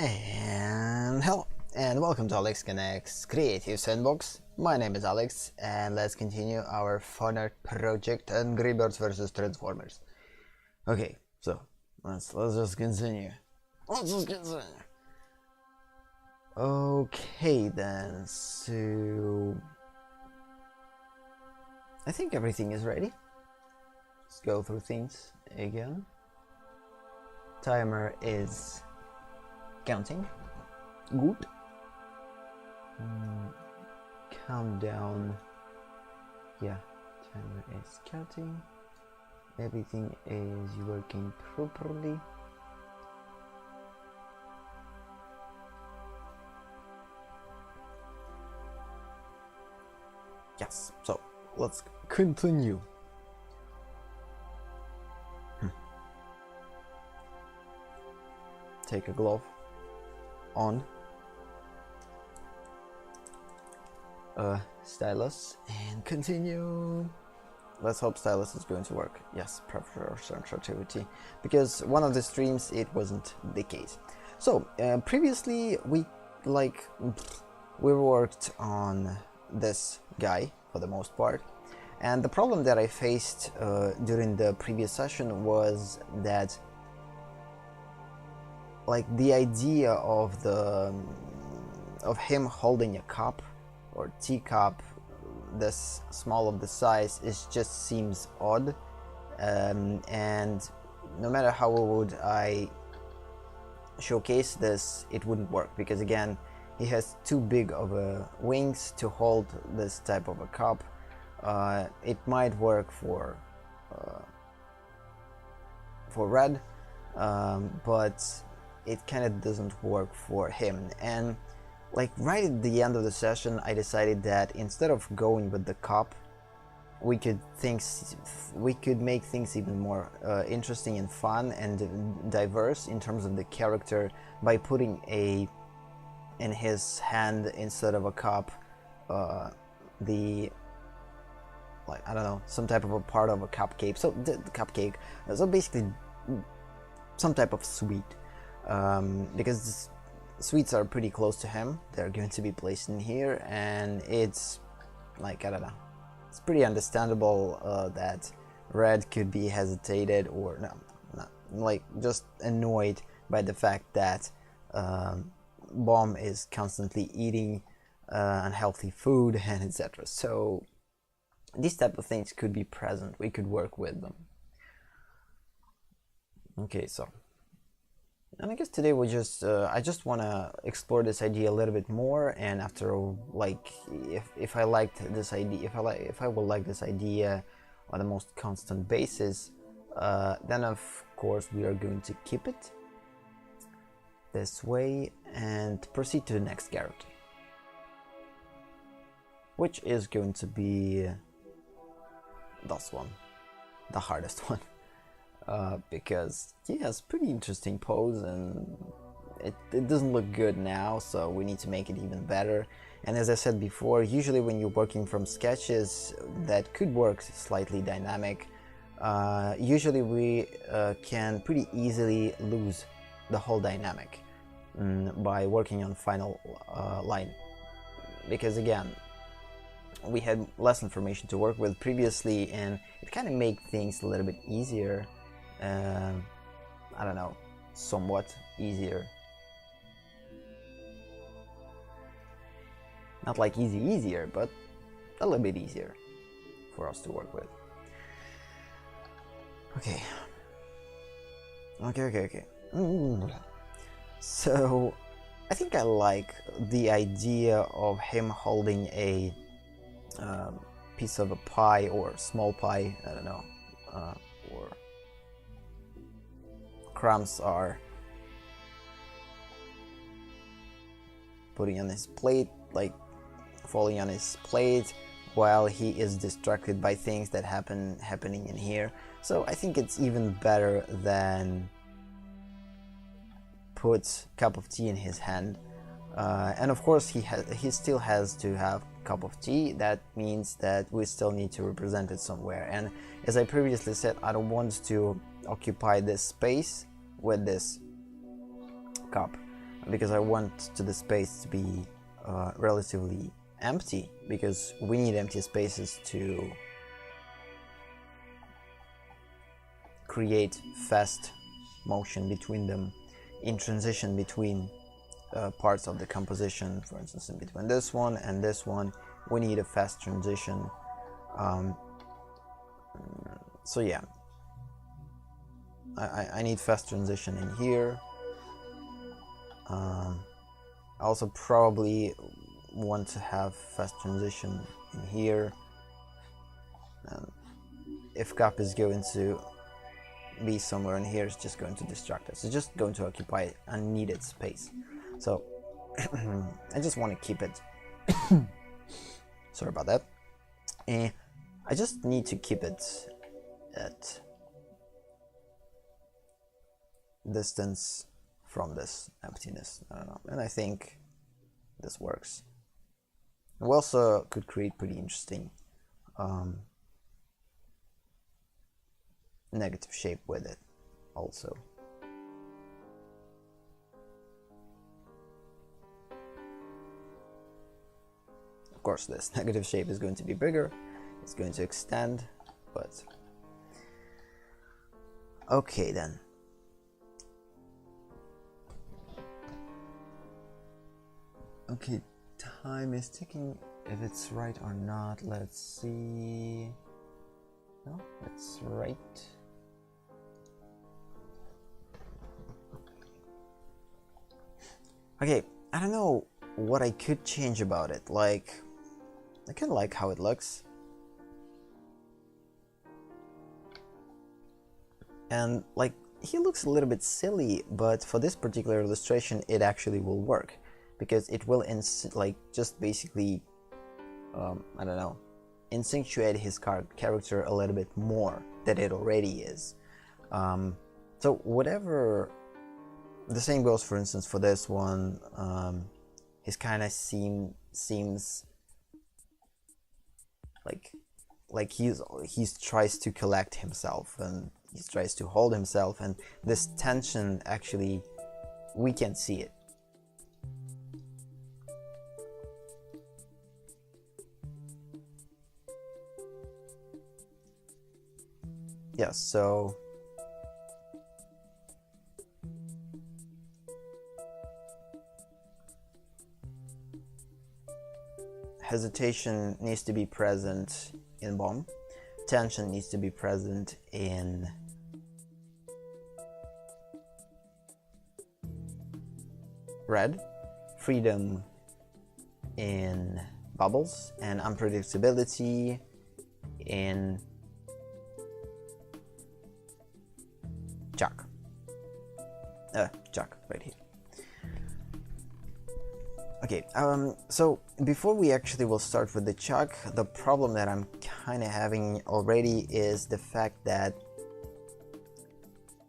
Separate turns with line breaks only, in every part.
And hello, and welcome to AleksConnects Creative Sandbox. My name is Alex, and let's continue our Fanart project Angry Birds vs Transformers. Okay, so let's just continue. Okay then, so I think everything is ready. Let's go through things again. Timer is counting. Good. Countdown. Yeah, timer is counting. Everything is working properly. Yes, so let's continue. Take a glove on stylus and continue. Let's hope stylus is going to work. Yes, prefer sensitivity, because one of the streams it wasn't the case. So previously we worked on this guy for the most part, and the problem that I faced during the previous session was that the idea of him holding a cup or teacup this small of the size just seems odd, and no matter how would I showcase this, it wouldn't work, because again he has too big of wings to hold this type of a cup. It might work for Red, but it kind of doesn't work for him. And right at the end of the session I decided that instead of going with the cup, we could make things even more interesting and fun and diverse in terms of the character by putting in his hand, instead of a cup, I don't know, some type of a part of a cupcake. So the cupcake, so basically some type of sweet, because sweets are pretty close to him. They're going to be placed in here, and it's I don't know, it's pretty understandable that Red could be hesitated or just annoyed by the fact that Bomb is constantly eating unhealthy food and etc. So these type of things could be present. We could work with them. Okay, so, and I guess today we just I just want to explore this idea a little bit more, and after if I liked this idea, if I will like this idea on the most constant basis, then of course we are going to keep it this way and proceed to the next character, which is going to be this one, the hardest one. because he has pretty interesting pose, and it doesn't look good now, so we need to make it even better. And as I said before, usually when you're working from sketches that could work slightly dynamic, usually we can pretty easily lose the whole dynamic by working on final line, because again, we had less information to work with previously, and it kind of made things a little bit easier. I don't know, somewhat easier. Not like easier, but a little bit easier for us to work with. Okay. So, I think I like the idea of him holding a piece of a pie or small pie, I don't know, or crumbs are putting on his plate, like falling on his plate while he is distracted by things that happening in here. So I think it's even better than put cup of tea in his hand. And of course he still has to have cup of tea. That means that we still need to represent it somewhere. And as I previously said, I don't want to occupy this space with this cup, because I want the space to be relatively empty, because we need empty spaces to create fast motion between them, in transition between parts of the composition. For instance, in between this one and this one, we need a fast transition. So yeah, I need fast transition in here. I also probably want to have fast transition in here. If cup is going to be somewhere in here, it's just going to distract us. It's just going to occupy unneeded space. So I just want to keep it. Sorry about that. I just need to keep it at distance from this emptiness. I don't know, and I think this works. We also could create pretty interesting negative shape with it also. Of course, this negative shape is going to be bigger, it's going to extend, but okay then. Okay, time is ticking. If it's right or not, let's see. No, it's right. Okay, I don't know what I could change about it. Like, I kind of like how it looks. And like, he looks a little bit silly, but for this particular illustration, it actually will work, because it will just basically, I don't know, accentuate his character a little bit more than it already is. So whatever, the same goes, for instance, for this one. His kind of seems like he's tries to collect himself, and he tries to hold himself, and this tension, actually, we can see it. Yes, so hesitation needs to be present in bomb, tension needs to be present in red, freedom in bubbles, and unpredictability in Chuck. Chuck, right here. Okay, so before we actually will start with the Chuck, the problem that I'm kind of having already is the fact that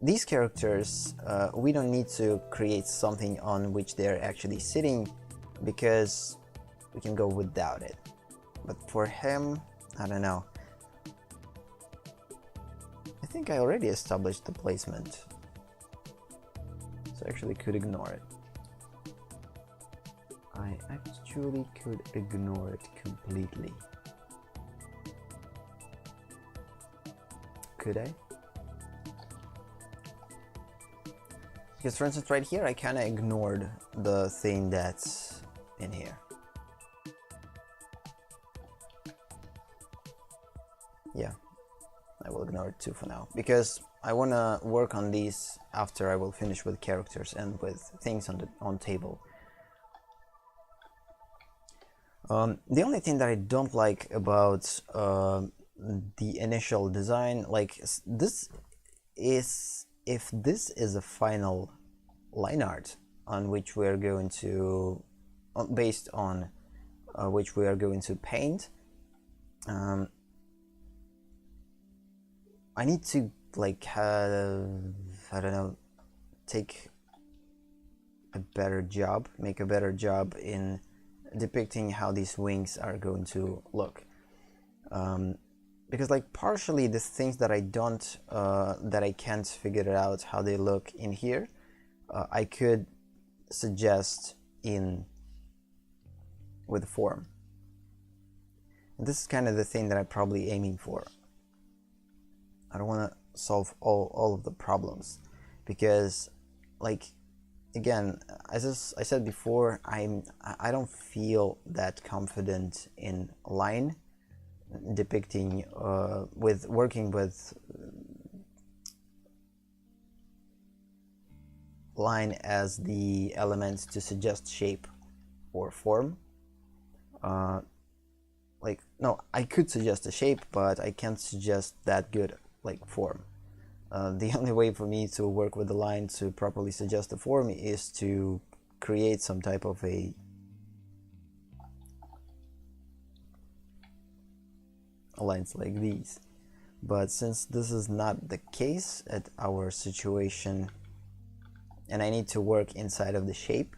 these characters, we don't need to create something on which they're actually sitting, because we can go without it. But for him, I don't know. I think I already established the placement, so I actually could ignore it. I actually could ignore it completely. Could I? Because for instance right here I kinda ignored the thing that's in here. Yeah, I will ignore it too for now, because I wanna work on these after I will finish with characters and with things on table. The only thing that I don't like about the initial design, like this, is if this is a final line art on which we are going to, based on which we are going to paint, I need to like I don't know, take a better job, make a better job in depicting how these wings are going to look, because like partially the things that I don't that I can't figure out how they look in here, I could suggest in with form, and this is kind of the thing that I'm probably aiming for. I don't want to solve all of the problems, because like again, as I said before, I don't feel that confident in line depicting with working with line as the element to suggest shape or form. Like no, I could suggest a shape, but I can't suggest that good like form. The only way for me to work with the line to properly suggest the form is to create some type of a lines like these. But since this is not the case at our situation, and I need to work inside of the shape,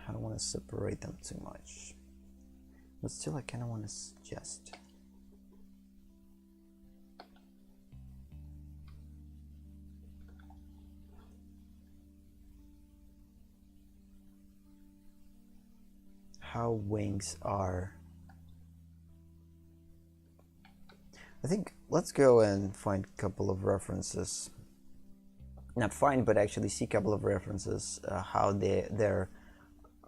I don't want to separate them too much. But still, I kind of want to suggest. How wings are. I think let's go and find a couple of references. Not find, but actually see a couple of references how their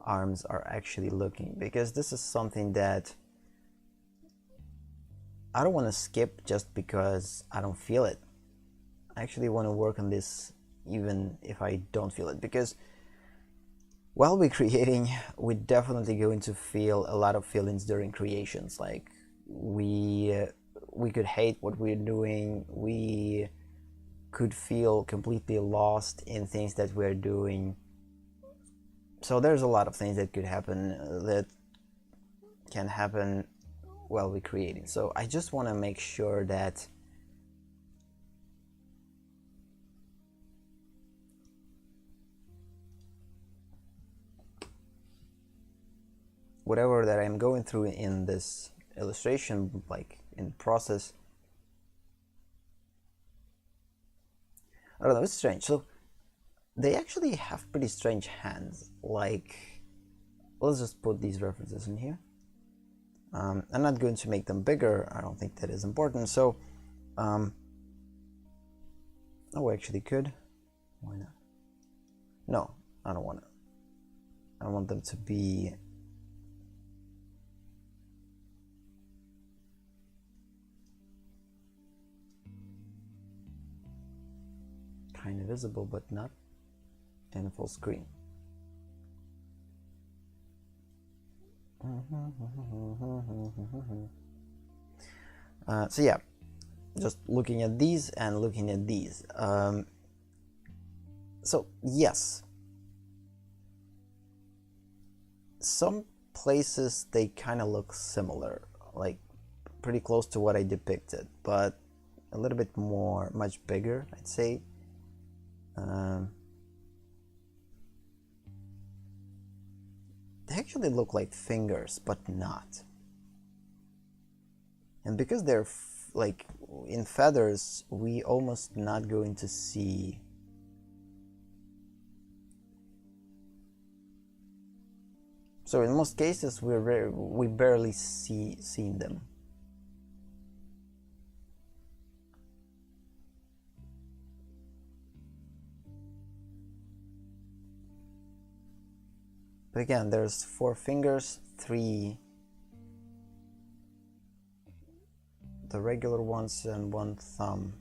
arms are actually looking, because this is something that I don't want to skip just because I don't feel it. I actually want to work on this even if I don't feel it, because while we're creating, we're definitely going to feel a lot of feelings during creations. Like we could hate what we're doing, we could feel completely lost in things that we're doing. So there's a lot of things that could happen, that can happen while we're creating. So I just want to make sure that whatever that I'm going through in this illustration, like in the process, I don't know, it's strange. So they actually have pretty strange hands. Like, let's just put these references in here. I'm not going to make them bigger. I don't think that is important. So, oh, I actually could. Why not? No, I don't want it. I want them to be kind of visible, but not in a full screen. So yeah, just looking at these and looking at these. So yes, some places they kind of look similar, like pretty close to what I depicted, but a little bit more, much bigger, I'd say. They actually look like fingers, but not. And because they're like in feathers, we almost not going to see. So in most cases, we barely seen them. But again, there's 4 fingers, 3 the regular ones, and 1 thumb.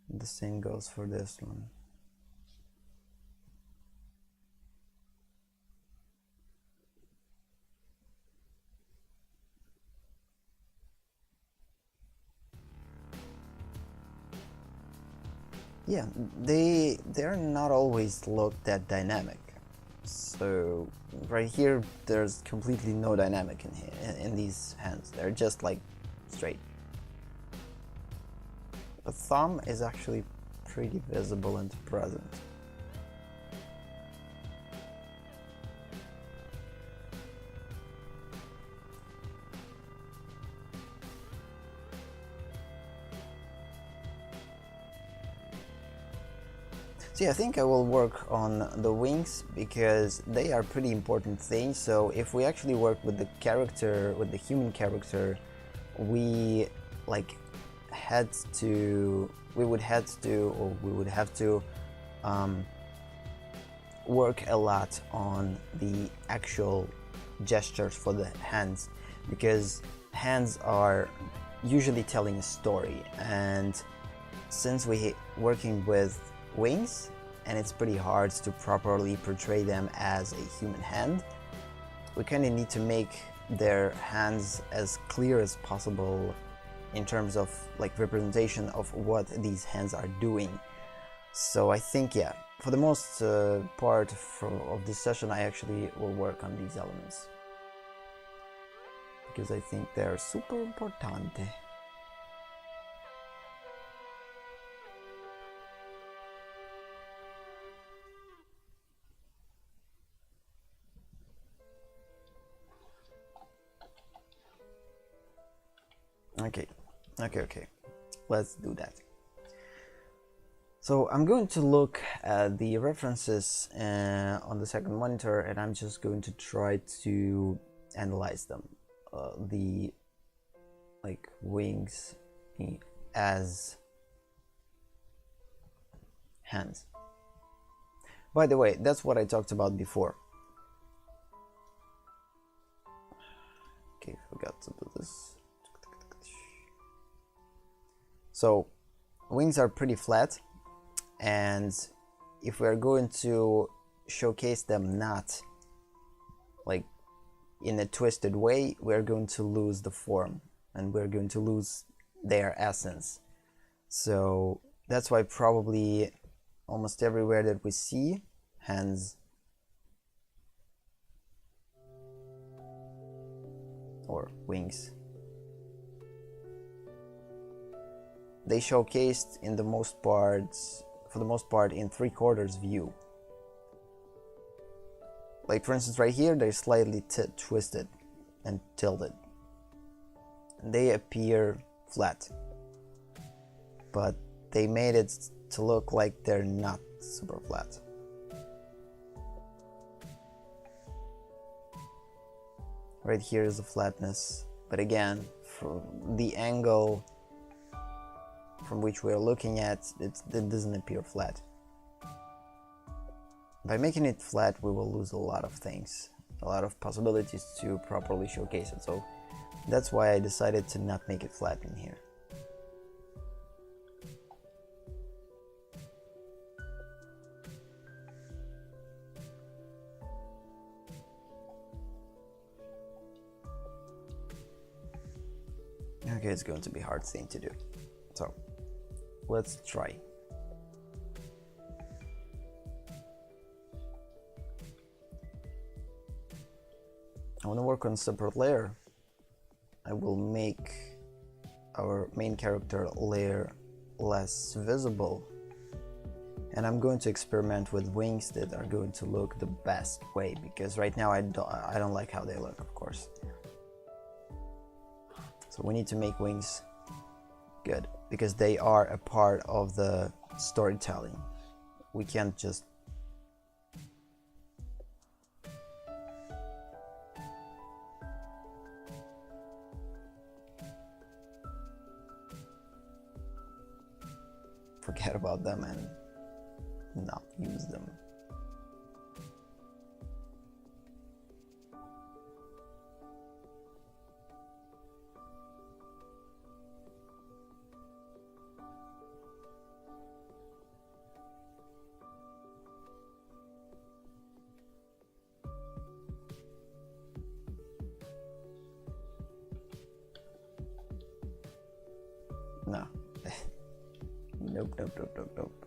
The same goes for this one. Yeah, they're not always look that dynamic. So right here, there's completely no dynamic in these hands. They're just like straight. The thumb is actually pretty visible and present. So yeah, I think I will work on the wings because they are pretty important things. So if we actually work with the character, with the human character, we would have to work a lot on the actual gestures for the hands, because hands are usually telling a story, and since we're working with wings and it's pretty hard to properly portray them as a human hand, we kind of need to make their hands as clear as possible in terms of like representation of what these hands are doing. So I think, yeah, for the most part of this session, I actually will work on these elements because I think they're super importante. Okay, let's do that. So I'm going to look at the references on the second monitor, and I'm just going to try to analyze them. The wings as hands. By the way, that's what I talked about before. Okay, forgot to do this. So wings are pretty flat, and if we're going to showcase them not like in a twisted way, we're going to lose the form and we're going to lose their essence. So that's why probably almost everywhere that we see hands or wings, they showcased in the most parts, for the most part, in 3/4 view. Like for instance, right here, they're slightly twisted and tilted. And they appear flat, but they made it to look like they're not super flat. Right here is the flatness, but again, from the angle from which we're looking at, it doesn't appear flat. By making it flat, we will lose a lot of things, a lot of possibilities to properly showcase it. So that's why I decided to not make it flat in here. Okay, it's going to be a hard thing to do. So let's try. I want to work on a separate layer. I will make our main character layer less visible, and I'm going to experiment with wings that are going to look the best way, because right now I don't like how they look, of course. So we need to make wings good, because they are a part of the storytelling. We can't just forget about them and not use them. No. Nope, nope, nope, nope, nope.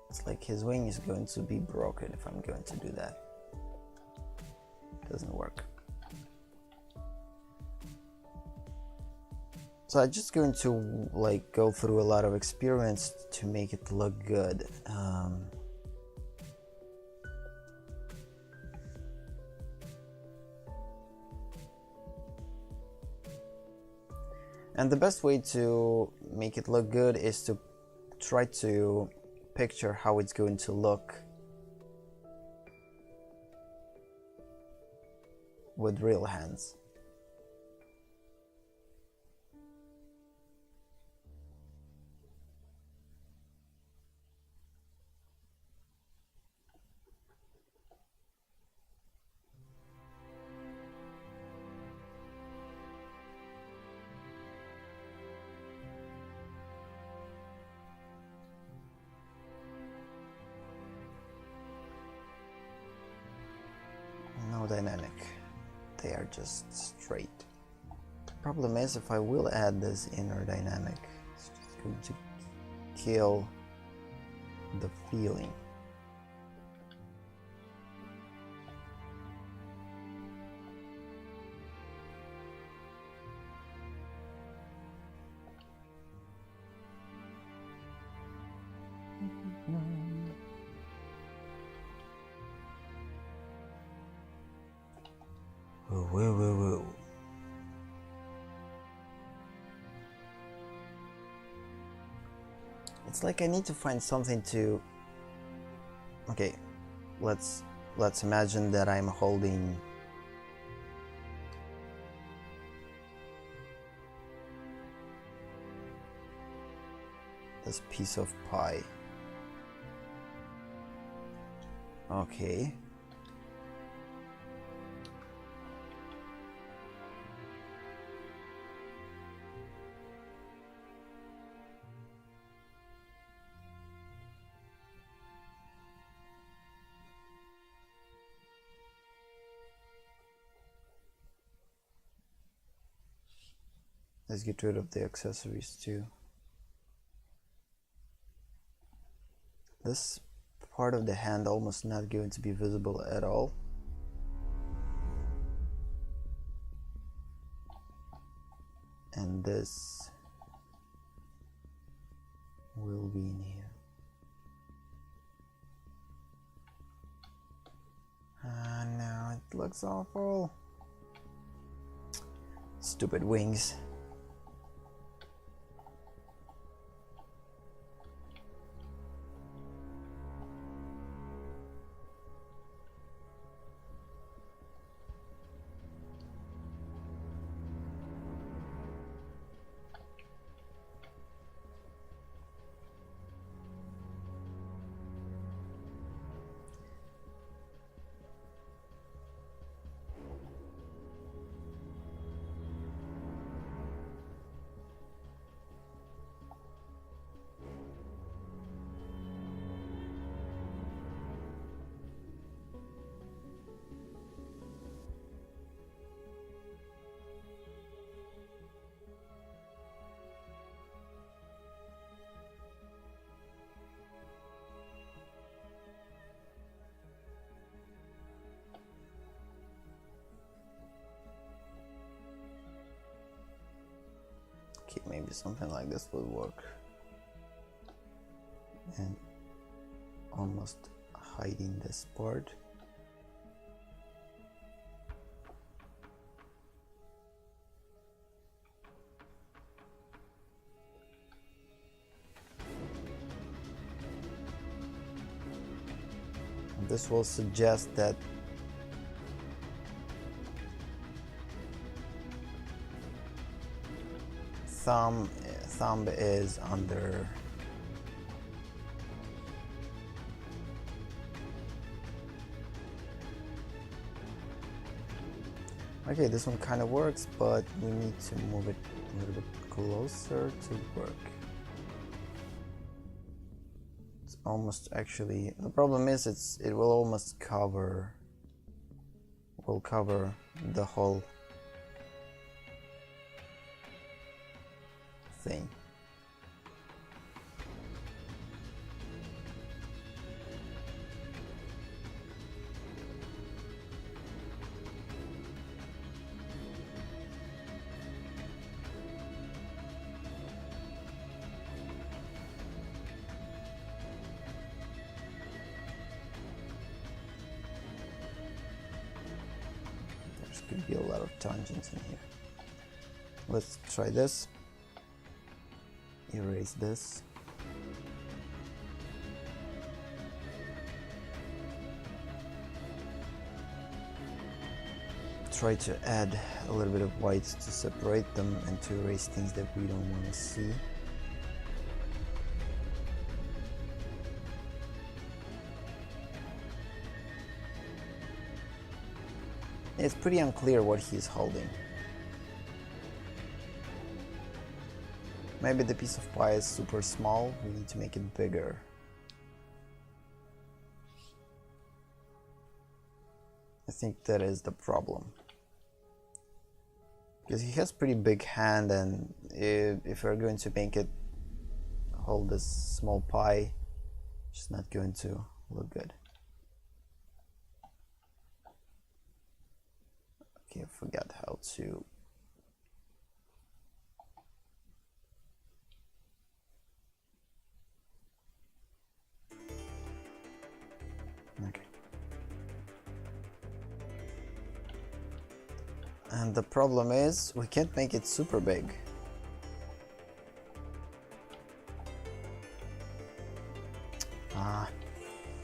It's like his wing is going to be broken if I'm going to do that. Doesn't work. So I'm just going to like go through a lot of experiments to make it look good. And the best way to make it look good is to try to picture how it's going to look with real hands. No dynamic, they are just straight. The problem is, if I will add this inner dynamic, it's just going to kill the feeling. Whoa, whoa, whoa, whoa. It's like I need to find something to... Okay, let's imagine that I'm holding this piece of pie. Okay. Let's get rid of the accessories too. This part of the hand almost not going to be visible at all. And this will be in here. Ah, no, it looks awful. Stupid wings. Okay, maybe something like this will work. And almost hiding this part. This will suggest that thumb is under. Okay, this one kind of works, but we need to move it a little bit closer to work. It's almost actually, the problem is it will almost cover the whole thing. There's could be a lot of tangents in here. Let's try this. Erase this. Try to add a little bit of white to separate them and to erase things that we don't want to see. It's pretty unclear what he's holding. Maybe the piece of pie is super small, we need to make it bigger. I think that is the problem. Because he has pretty big hand, and if we're going to make it hold this small pie, it's just not going to look good. Okay, I forgot how to. Okay. And the problem is we can't make it super big.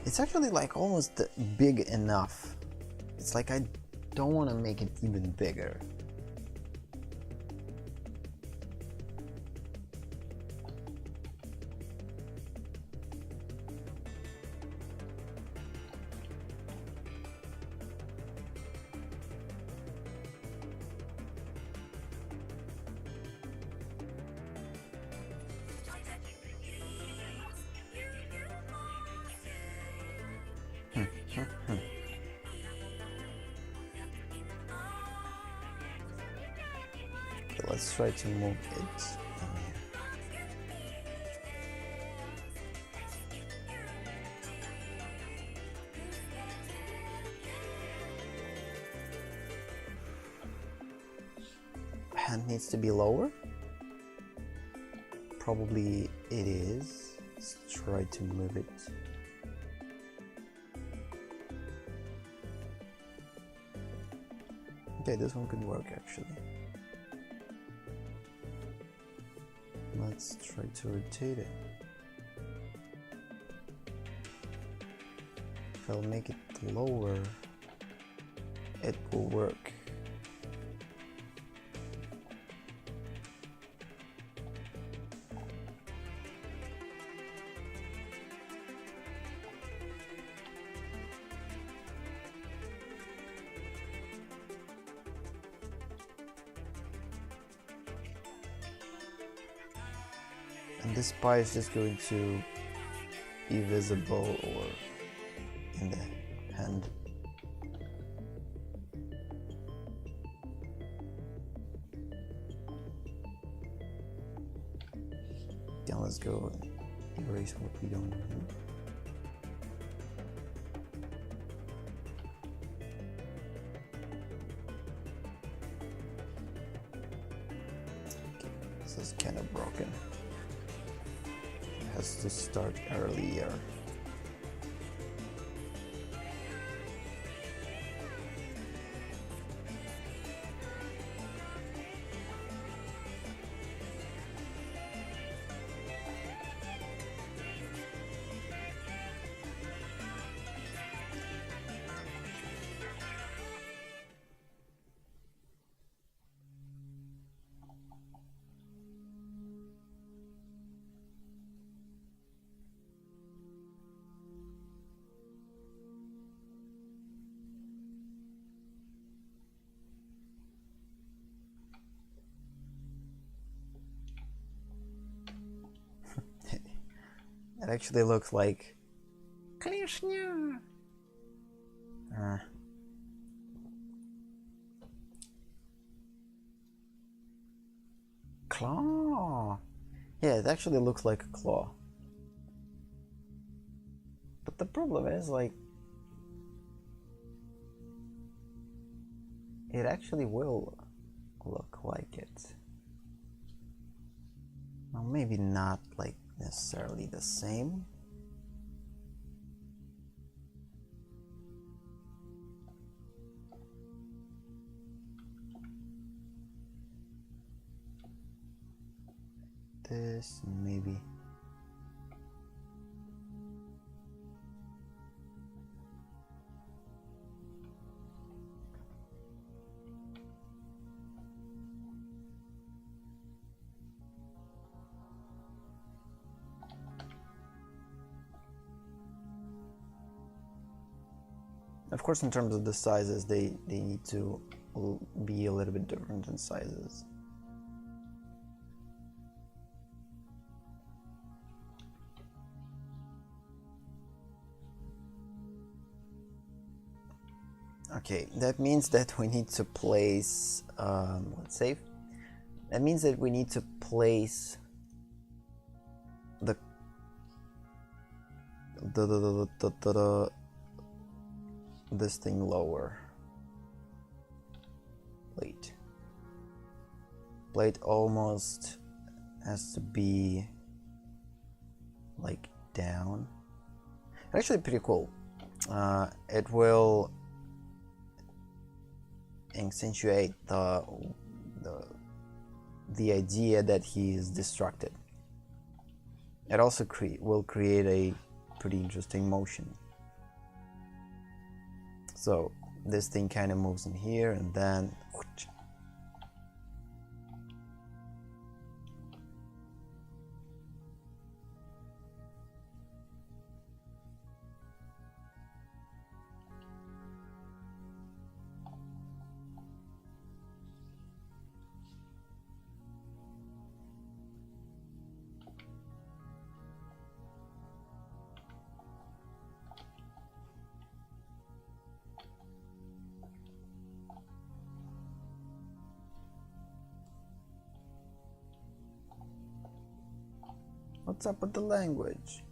It's actually like almost big enough. It's like I don't want to make it even bigger. Okay, let's try to move it in here. Hand needs to be lower. Probably it is. Let's try to move it. Okay, this one could work actually. Let's try to rotate it. If I'll make it lower, it will work. And this pie is just going to be visible or in the hand. Now let's go and erase what we don't need. Okay, this is kind of broken. It has to start earlier. It actually looks like claw. Yeah, it actually looks like a claw. But the problem is, like, it actually will look like it. Well, maybe not like necessarily the same. This maybe. Of course, in terms of the sizes, they need to be a little bit different in sizes. Okay, that means that we need to place, let's save. That means that we need to place this thing lower. Plate almost has to be like down. Actually pretty cool. It will accentuate the idea that he is distracted. It also will create a pretty interesting motion. So this thing kind of moves in here and then what's up with the language?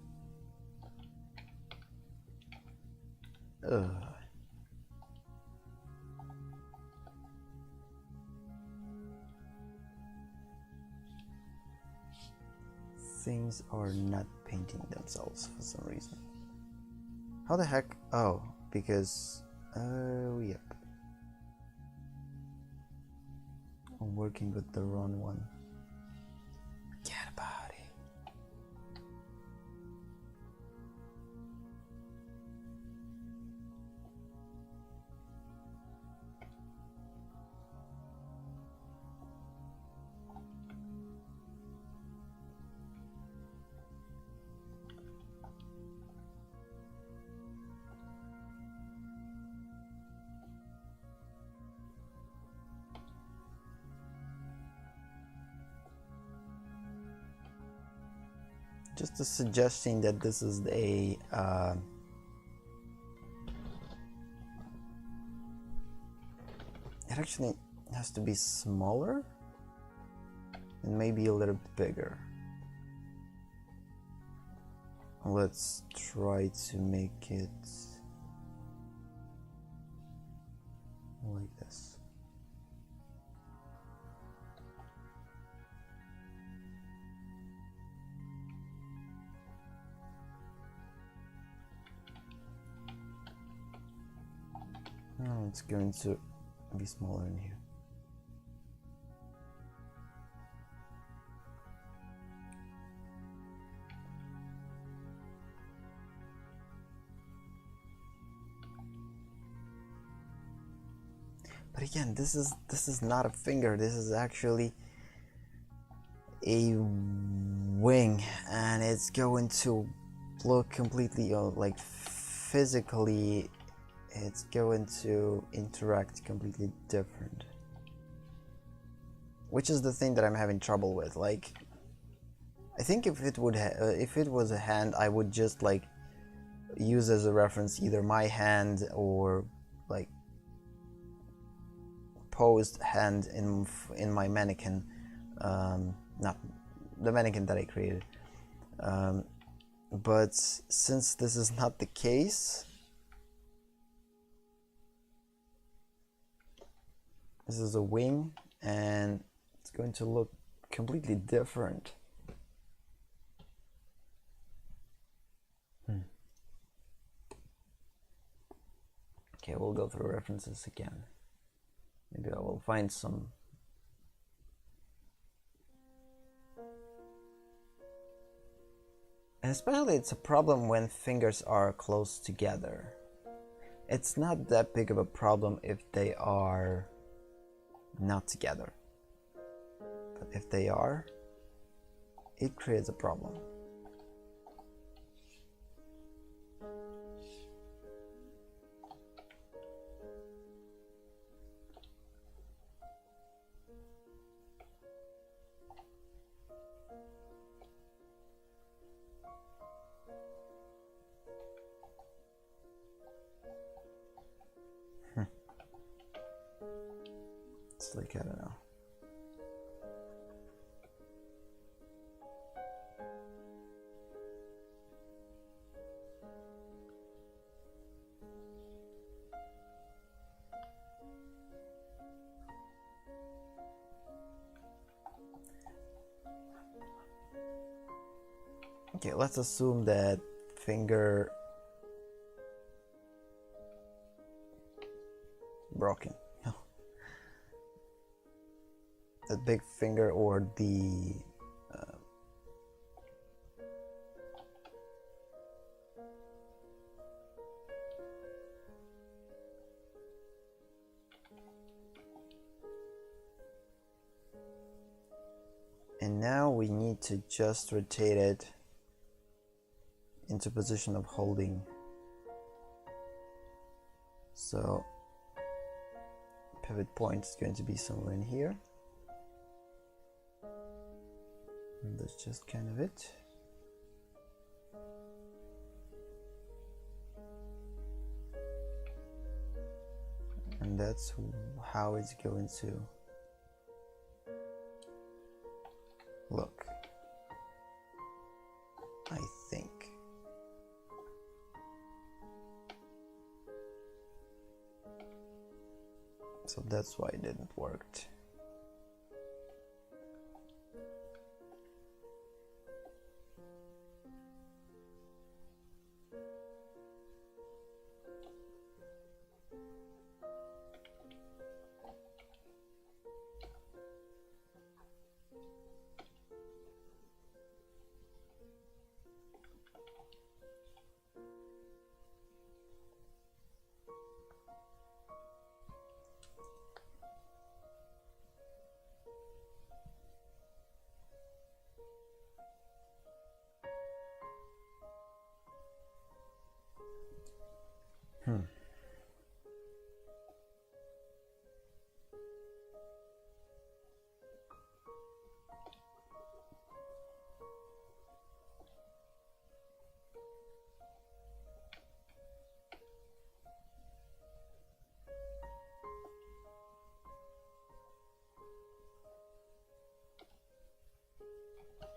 Ugh. Things are not painting themselves for some reason. How the heck? Oh, because yep. I'm working with the wrong one. Forget about it. Just a suggestion that this is a it actually has to be smaller and maybe a little bit bigger. Let's try to make it like this. Oh, it's going to be smaller in here. But again, this is not a finger. This is actually a wing, and it's going to look completely like physically. It's going to interact completely different, which is the thing that I'm having trouble with. Like, I think if it was a hand, I would just like use as a reference either my hand or like posed hand in my mannequin, not the mannequin that I created. But since this is not the case, this is a wing, and it's going to look completely different. Okay, we'll go through references again. Maybe I will find some. And especially it's a problem when fingers are close together. It's not that big of a problem if they are not together. But if they are, it creates a problem. It's like, I don't know. Okay, let's assume that finger broken. That big finger or the and now we need to just rotate it into position of holding. So pivot point is going to be somewhere in here. And that's just kind of it. And that's how it's going to look, I think. So that's why it didn't work.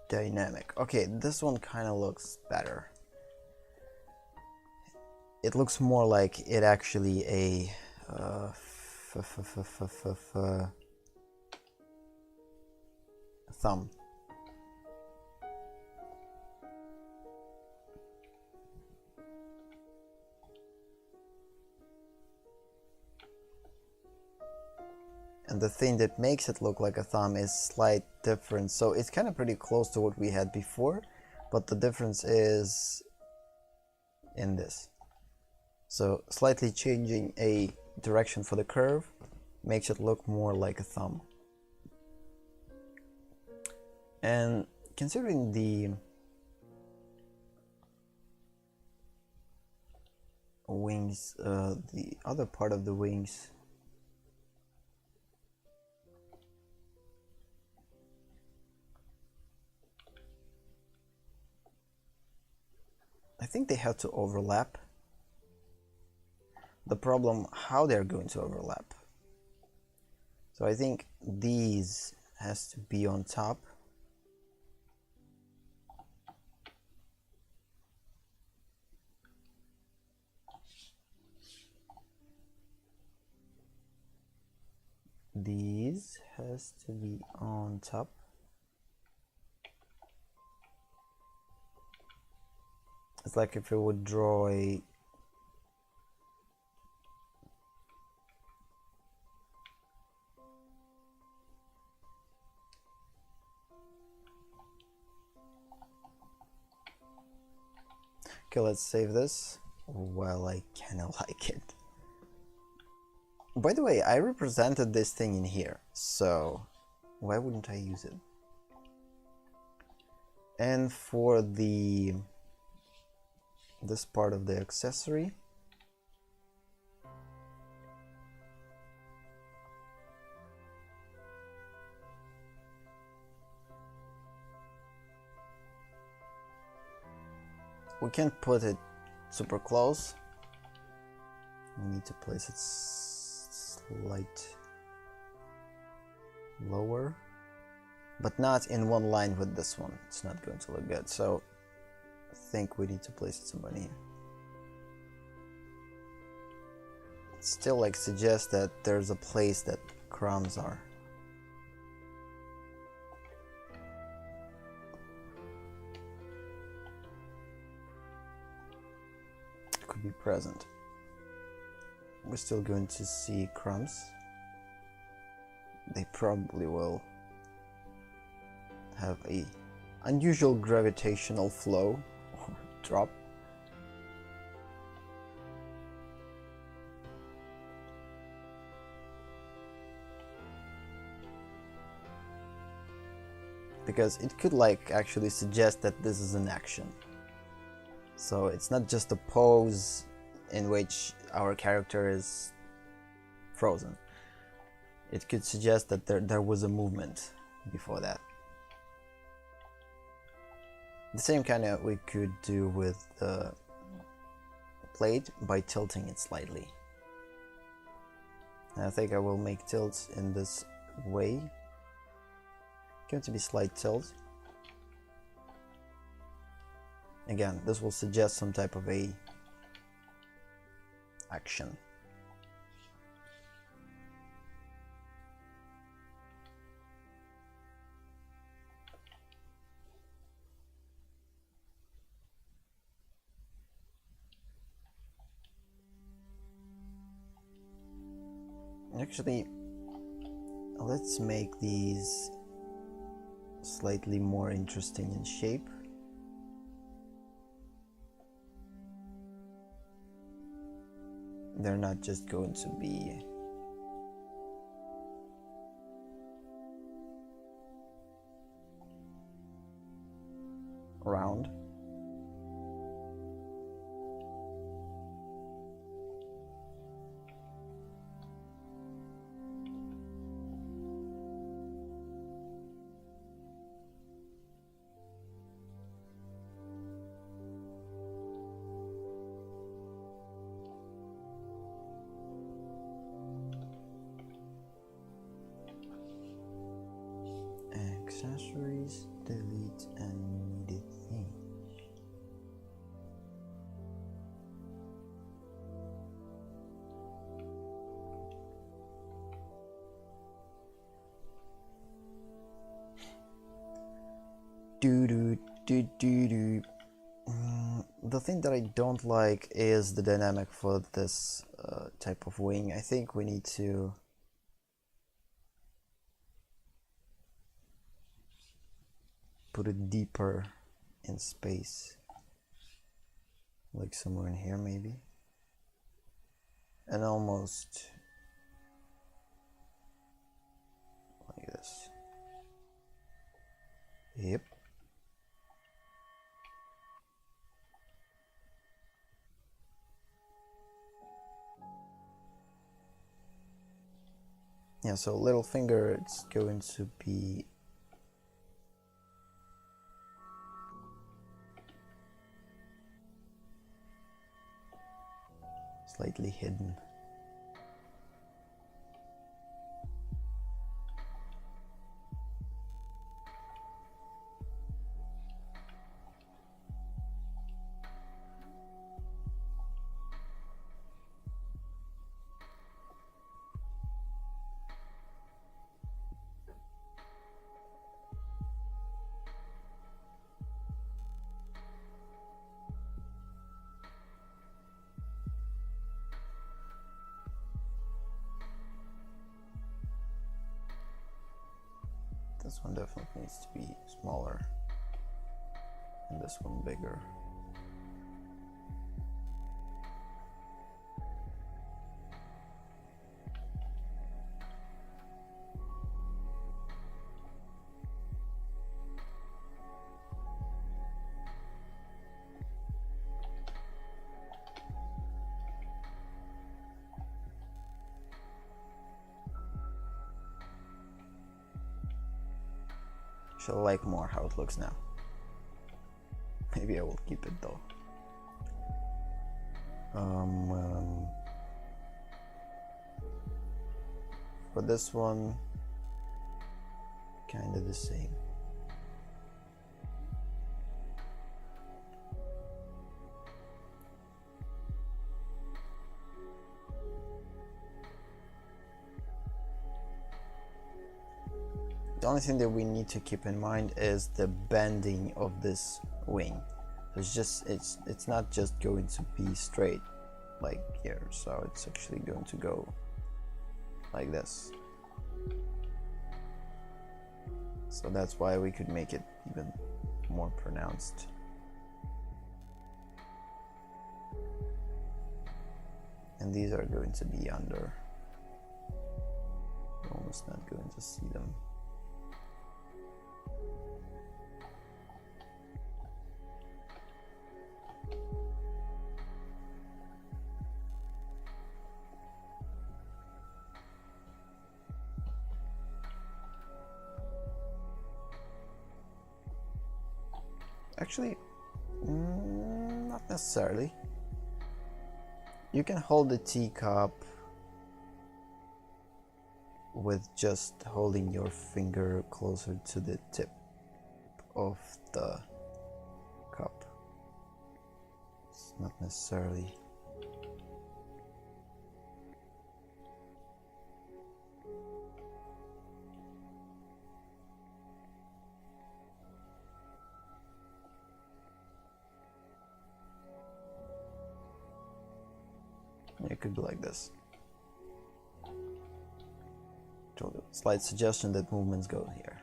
Dynamic. Okay, this one kind of looks better. It looks more like it actually a thumb. and the thing that makes it look like a thumb is slight difference. So it's kind of pretty close to what we had before, but the difference is in this. So slightly changing a direction for the curve makes it look more like a thumb. And considering the wings, the other part of the wings, I think they have to overlap. The problem, how they're going to overlap. So I think these has to be on top. These has to be on top. It's like if you would draw a okay, let's save this. Well, I kinda like it. By the way, I represented this thing in here, so why wouldn't I use it? And for the this part of the accessory, we can't put it super close. We need to place it slight lower, but not in one line with this one. It's not going to look good. So I think we need to place it somewhere here. It still like suggests that there's a place that crumbs are. It could be present. We're still going to see crumbs. They probably will have a unusual gravitational flow or drop. Because it could like actually suggest that this is an action. So it's not just a pose in which our character is frozen. It could suggest that there was a movement before that. The same kind of we could do with the plate by tilting it slightly. And I think I will make tilts in this way. Going to be slight tilt. Again, this will suggest some type of a action. Actually, let's make these slightly more interesting in shape. They're not just going to be round. Accessories, delete unneeded things. The thing that I don't like is the dynamic for this type of wing. I think we need to put it deeper in space, like somewhere in here maybe, and almost like this. Yep. Yeah, so little finger, it's going to be slightly hidden. This one definitely needs to be smaller, and this one bigger. I like more how it looks now. Maybe I will keep it though. For this one, kind of the same. The only thing that we need to keep in mind is the bending of this wing. So it's not just going to be straight like here, so it's actually going to go like this. So that's why we could make it even more pronounced. And these are going to be under. You're almost not going to see them. Actually, not necessarily. You can hold the teacup with just holding your finger closer to the tip of the cup. It's not necessarily. It could be like this. Slight suggestion that movements go here.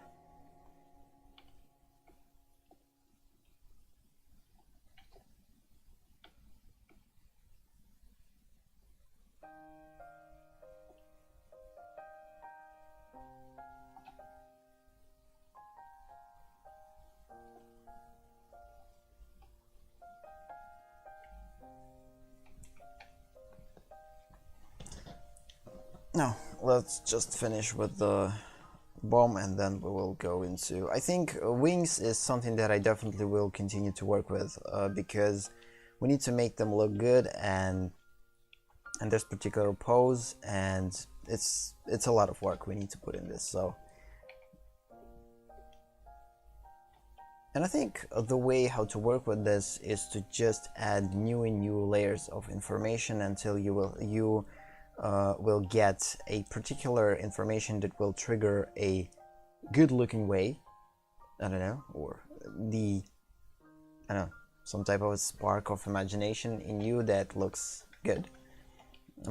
Now, let's just finish with the bomb and then we will go into... I think wings is something that I definitely will continue to work with because we need to make them look good and this particular pose, and it's a lot of work we need to put in this. So, and I think the way how to work with this is to just add new and new layers of information until you will get a particular information that will trigger a good looking way, I don't know, or some type of a spark of imagination in you that looks good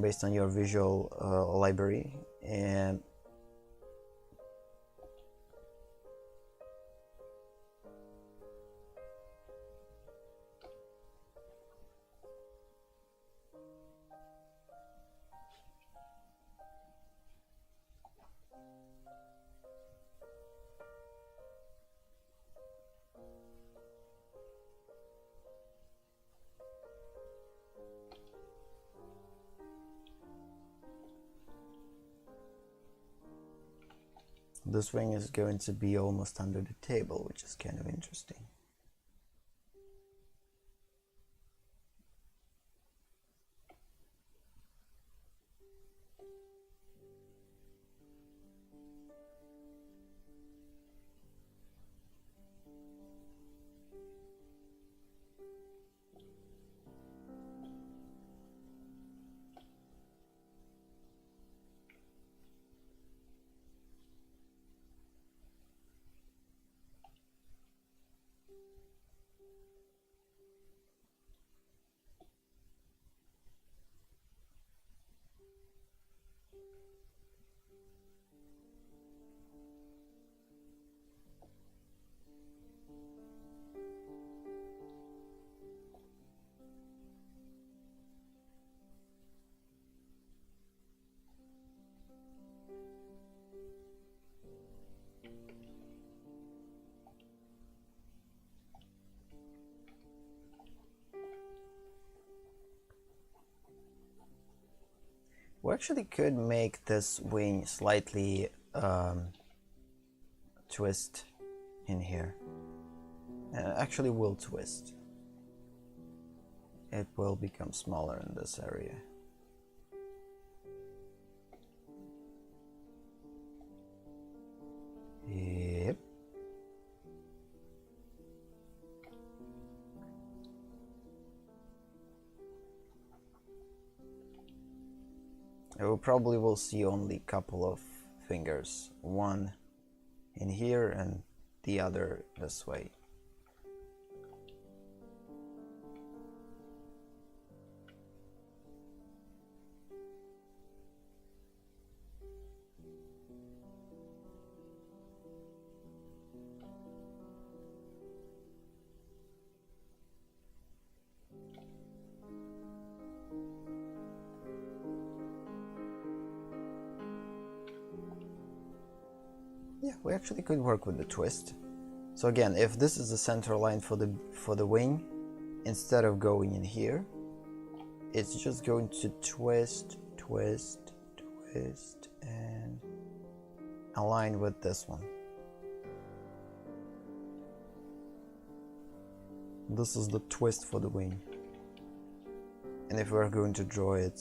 based on your visual library. And This wing is going to be almost under the table, which is kind of interesting. We actually could make this wing slightly twist in here. Actually will twist. It will become smaller in this area. Yep. We probably will see only a couple of fingers, one in here and the other this way. Yeah, we actually could work with the twist. So again, if this is the center line for the wing, instead of going in here, it's just going to twist, twist, twist, and align with this one. This is the twist for the wing. And if we're going to draw it,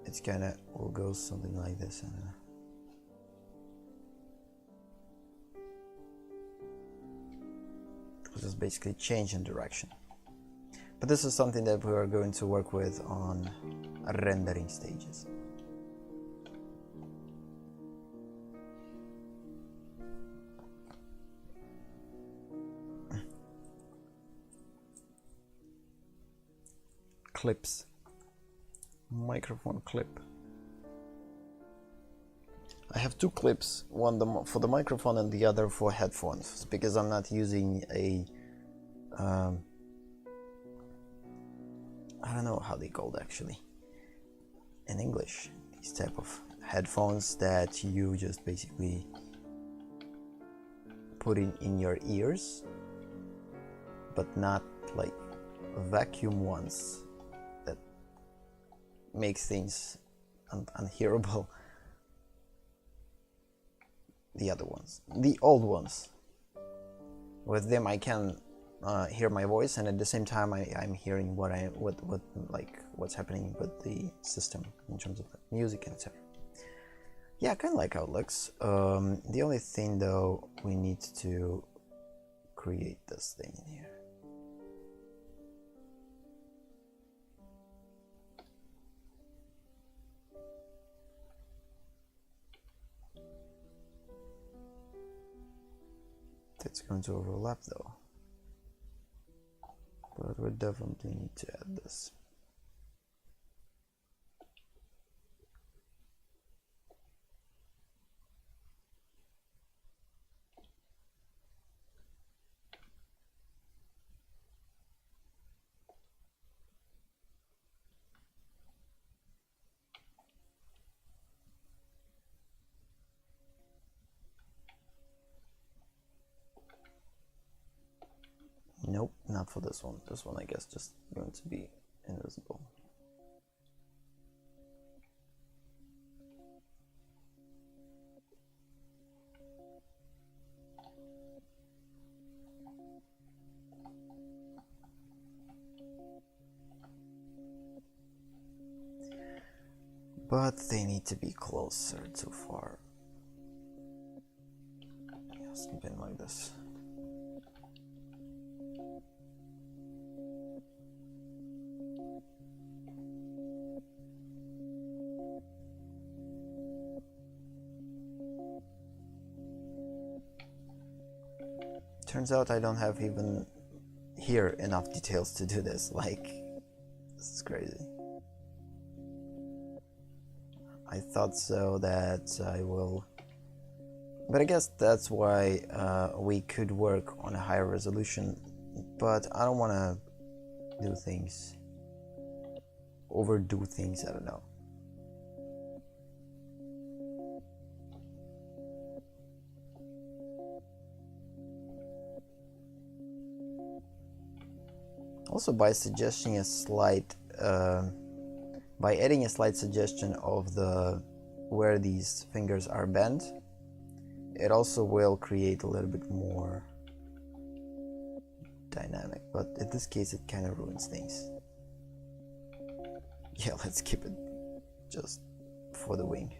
it's kinda will go something like this. This is basically change in direction. But this is something that we are going to work with on rendering stages. Clips. Microphone clip. I have two clips, one for the microphone and the other for headphones, because I'm not using a I don't know how they called actually in English, these type of headphones that you just basically put in your ears, but not like vacuum ones that makes things unhearable. The other ones, the old ones, with them I can hear my voice, and at the same time I'm hearing what's happening with the system in terms of music and etc. Yeah, I kind of like how it looks. The only thing though, we need to create this thing in here. It's going to overlap though, but we definitely need to add this. Nope, not for this one. This one I guess just going to be invisible. but they need to be closer too far. Yeah, something like this. Turns out I don't have even here enough details to do this. Like, this is crazy. I thought so that I will, but I guess that's why we could work on a higher resolution, but I don't want to do things, overdo things, I don't know. Also, by suggesting a slight, by adding a slight suggestion of the where these fingers are bent, it also will create a little bit more dynamic, but in this case it kind of ruins things. Yeah, let's keep it just for the wing.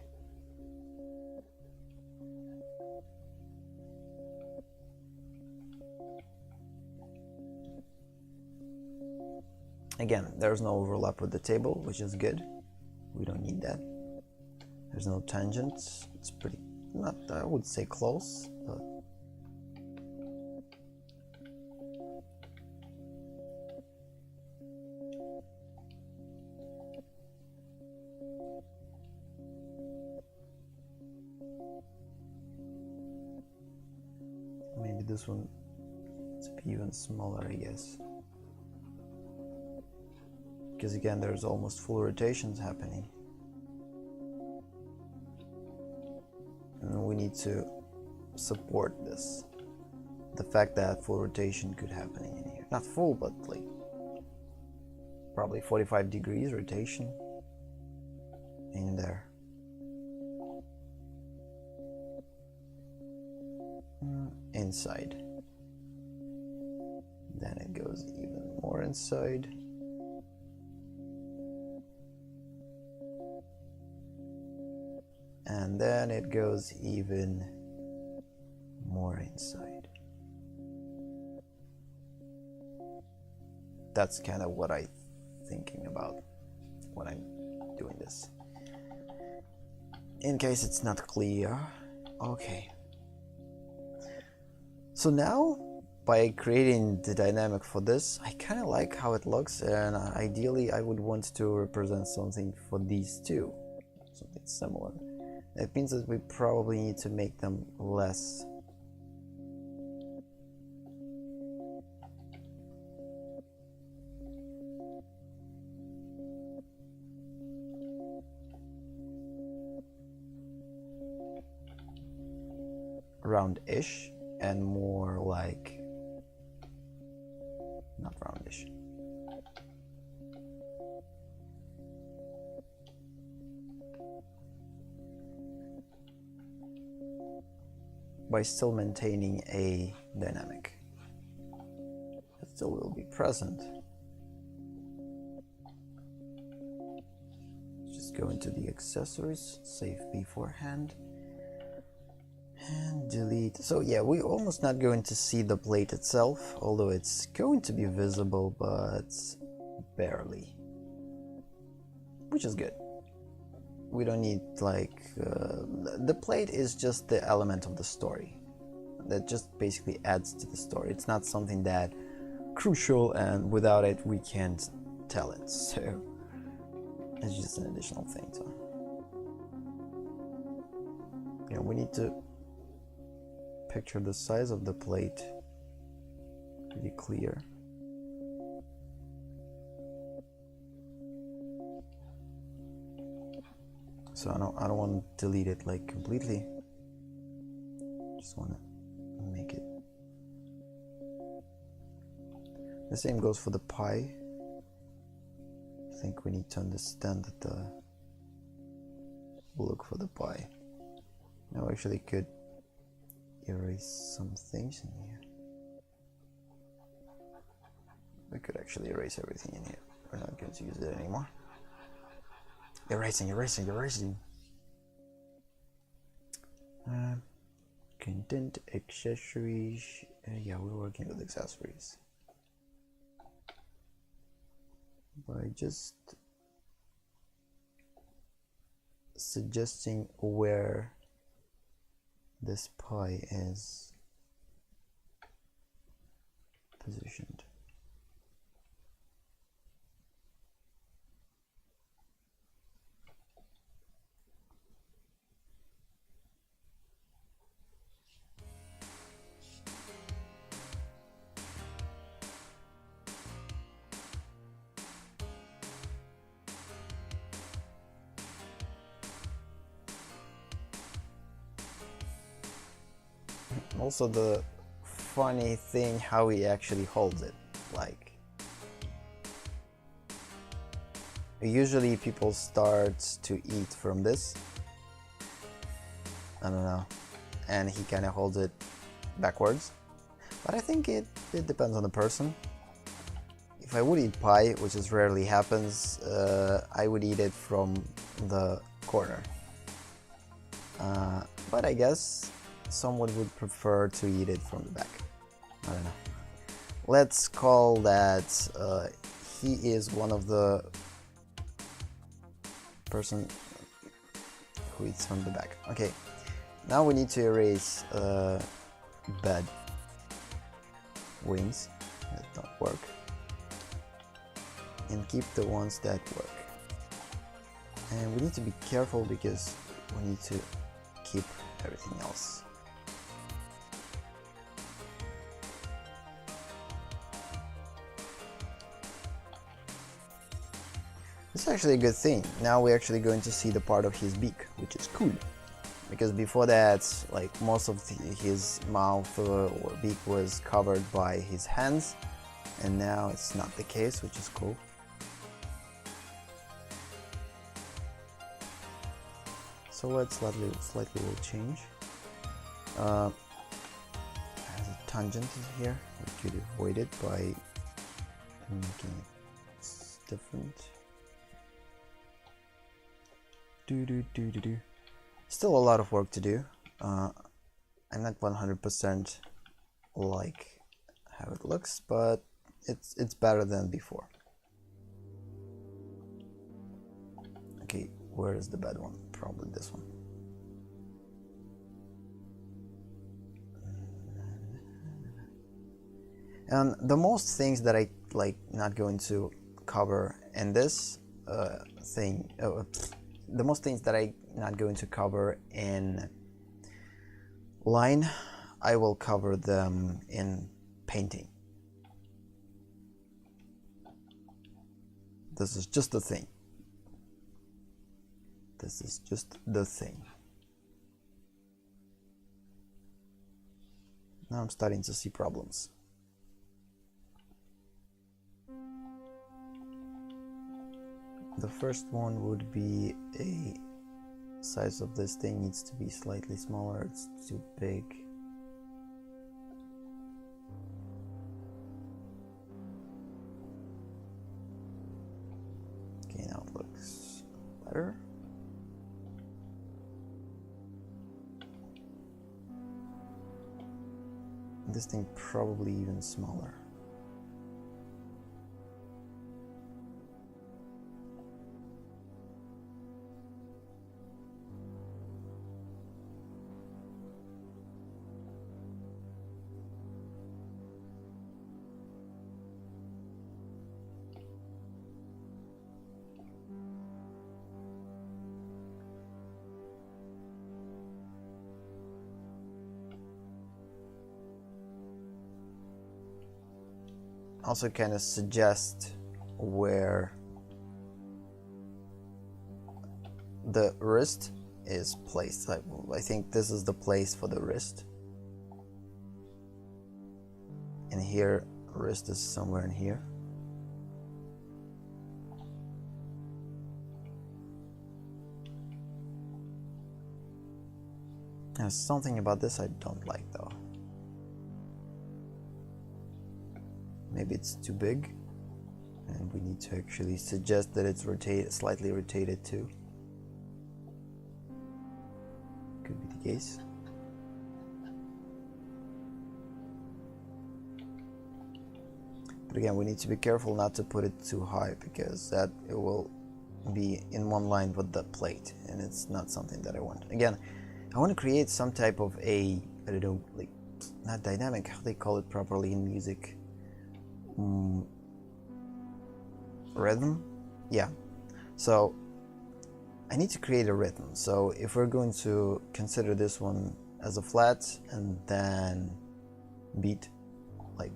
Again, there's no overlap with the table, which is good. We don't need that. There's no tangents. It's pretty, not, I would say close, but maybe this one is even smaller, I guess. Because again, there's almost full rotations happening. And we need to support this. The fact that full rotation could happen in here. Not full, but like probably 45 degrees rotation in there. Inside. Then it goes even more inside. And then it goes even more inside. That's kind of what I'm thinking about when I'm doing this. In case it's not clear. Okay. So now, by creating the dynamic for this, I kind of like how it looks, and ideally I would want to represent something for these two. Something similar. That means that we probably need to make them less roundish and more like not roundish. By still maintaining a dynamic. It still will be present. Just go into the accessories, save beforehand, and delete. So yeah, we're almost not going to see the plate itself, although it's going to be visible, but barely. Which is good. We don't need like the plate is just the element of the story that just basically adds to the story. It's not something that crucial, and without it we can't tell it, so it's just an additional thing. So yeah, we need to picture the size of the plate pretty clear. So I don't want to delete it like completely. Just want to make it. The same goes for the pie. I think we need to understand that the look for the pie. Now I actually could erase some things in here. We could actually erase everything in here. We're not going to use it anymore. Erasing. Content, accessories. Yeah, we're working with accessories. By just suggesting where this pie is positioned. Also, the funny thing how he actually holds it, like usually people start to eat from this, I don't know, and he kind of holds it backwards, but I think it depends on the person. If I would eat pie, which is rarely happens, I would eat it from the corner, but I guess someone would prefer to eat it from the back. I don't know. Let's call that he is one of the person who eats from the back. Okay, now we need to erase bed wings that don't work and keep the ones that work. And we need to be careful because we need to keep everything else. It's actually a good thing. Now we're actually going to see the part of his beak, which is cool. Because before that, like most of his mouth or beak was covered by his hands, and now it's not the case, which is cool. So what slightly will change. Has a tangent here. We could avoid it by making it different. Still a lot of work to do. I'm not 100% like how it looks, but it's better than before. Okay, where is the bad one? Probably this one. And the most things that I like not going to cover in this thing. The most things that I'm not going to cover in line, I will cover them in painting. This is just the thing. This is just the thing. Now I'm starting to see problems. The first one would be a size of this thing needs to be slightly smaller. It's too big. Okay, now it looks better. This thing probably even smaller. Also kind of suggest where the wrist is placed. I think this is the place for the wrist. And here, wrist is somewhere in here. There's something about this I don't like though. Maybe it's too big. and we need to actually suggest that it's slightly rotated too. Could be the case. But again, we need to be careful not to put it too high, because that it will be in one line with the plate, and it's not something that I want. Again, I want to create some type of I don't know, like, not dynamic, how they call it properly in music, rhythm. Yeah, so I need to create a rhythm. So if we're going to consider this one as a flat and then beat, like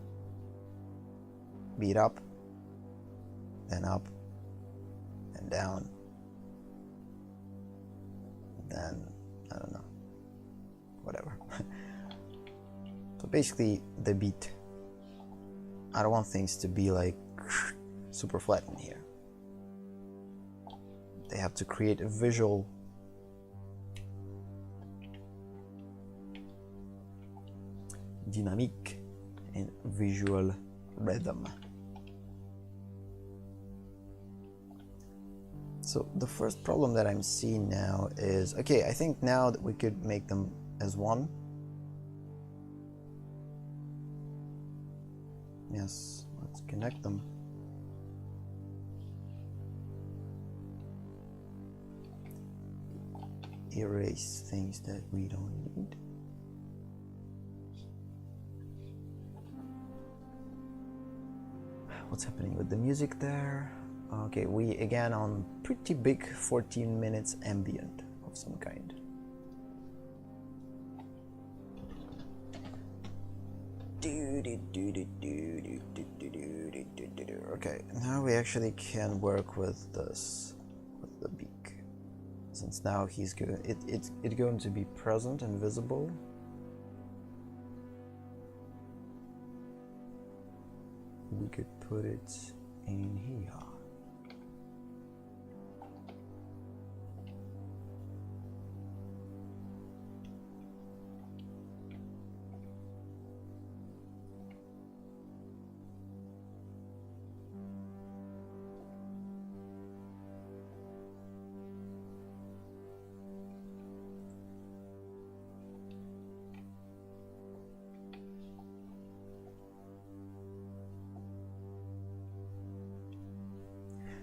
beat up, then up and down, then I don't know, whatever. So basically the beat, I don't want things to be like super flat in here. They have to create a visual dynamic and visual rhythm. So the first problem that I'm seeing now is, okay, I think now that we could make them as one. Yes, let's connect them. Erase things that we don't need. What's happening with the music there? Okay, we again on pretty big 14 minutes ambient of some kind. Okay, now we actually can work with this, with the beak. Since now he's going, it's going to be present and visible. We could put it in here.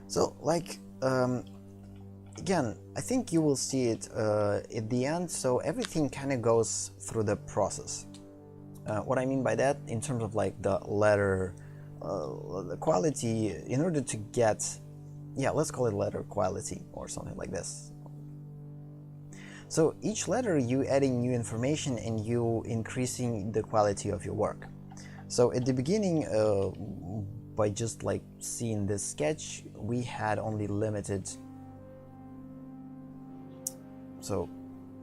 So, like, again, I think you will see it at the end. So everything kind of goes through the process. What I mean by that, in terms of like the letter, the quality, in order to get, yeah, let's call it letter quality or something like this. So each letter, you adding new information and you increasing the quality of your work. So at the beginning, by just like seeing this sketch, we had only limited. So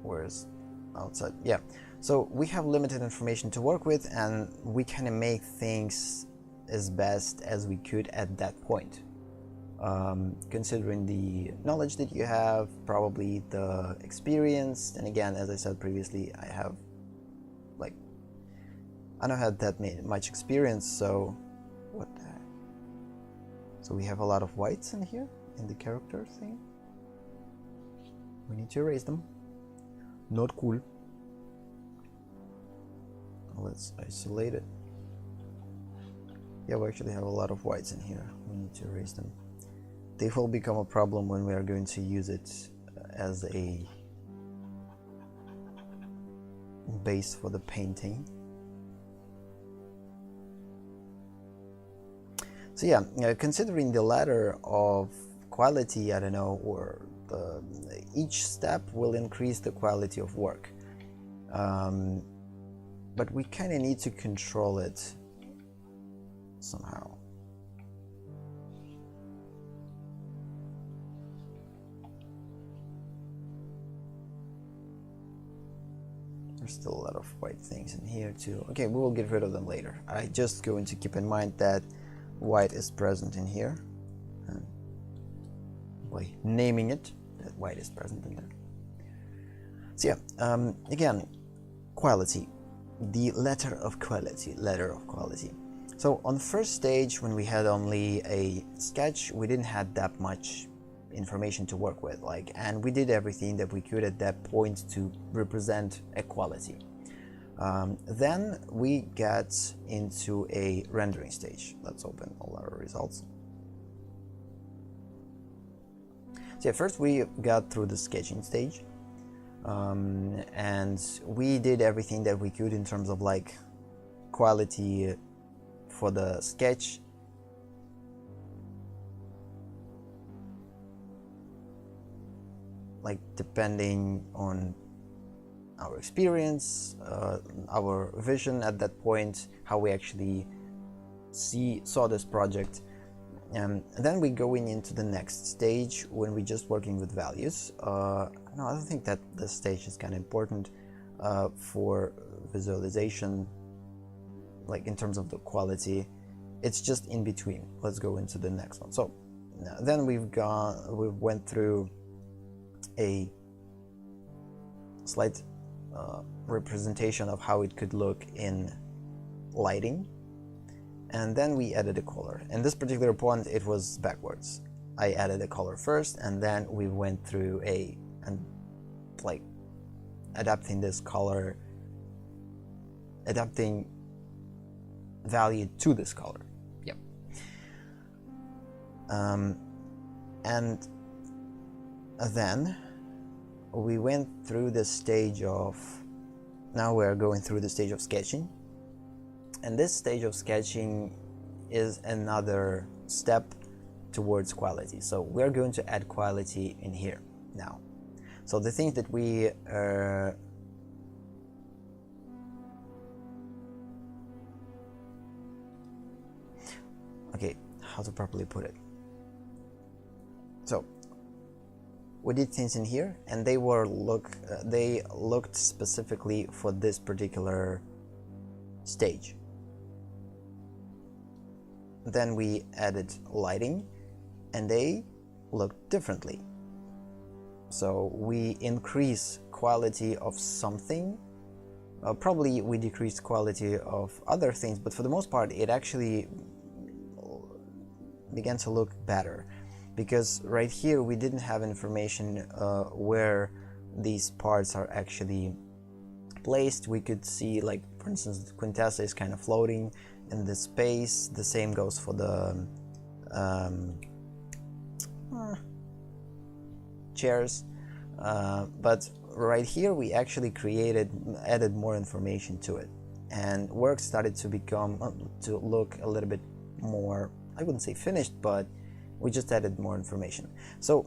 where's outside? Yeah. So we have limited information to work with, and we kind of make things as best as we could at that point. Considering the knowledge that you have, probably the experience, and again, as I said previously, I have like, I don't have that much experience, so what the heck? So we have a lot of whites in here, in the character thing. We need to erase them. Not cool. Let's isolate it. Yeah, we actually have a lot of whites in here. We need to erase them. They will become a problem when we are going to use it as a base for the painting. So yeah, considering the ladder of quality, I don't know, or each step will increase the quality of work. But we kind of need to control it somehow. There's still a lot of white things in here too. Okay, we will get rid of them later. I just going to keep in mind that white is present in here, and by naming it, that white is present in there. So yeah, again, quality, the letter of quality. So on the first stage, when we had only a sketch, we didn't have that much information to work with, and we did everything that we could at that point to represent equality. Then we get into a rendering stage. Let's open all our results. So yeah, first we got through the sketching stage, and we did everything that we could in terms of quality for the sketch. Depending on our experience, our vision at that point, how we actually saw this project. And then we going into the next stage when we're just working with values. No, I don't think that this stage is kind of important for visualization, in terms of the quality. It's just in between. Let's go into the next one. So then we went through a slight representation of how it could look in lighting, and then we added a color. In this particular point, it was backwards. I added a color first, and then we went through adapting this color, adapting value to this color. Yep. And then we went through the stage of, now we're going through the stage of sketching, and this stage of sketching is another step towards quality. So we're going to add quality in here now. So the things that we okay, how to properly put it. So we did things in here, and they looked specifically for this particular stage. Then we added lighting, and they looked differently. So we increase quality of something. Probably we decreased quality of other things, but for the most part, it actually began to look better. Because right here we didn't have information where these parts are actually placed. We could see, for instance, the Quintessa is kind of floating in the space. The same goes for the chairs. But right here we actually added more information to it, and work started to to look a little bit more, I wouldn't say finished, but we just added more information. So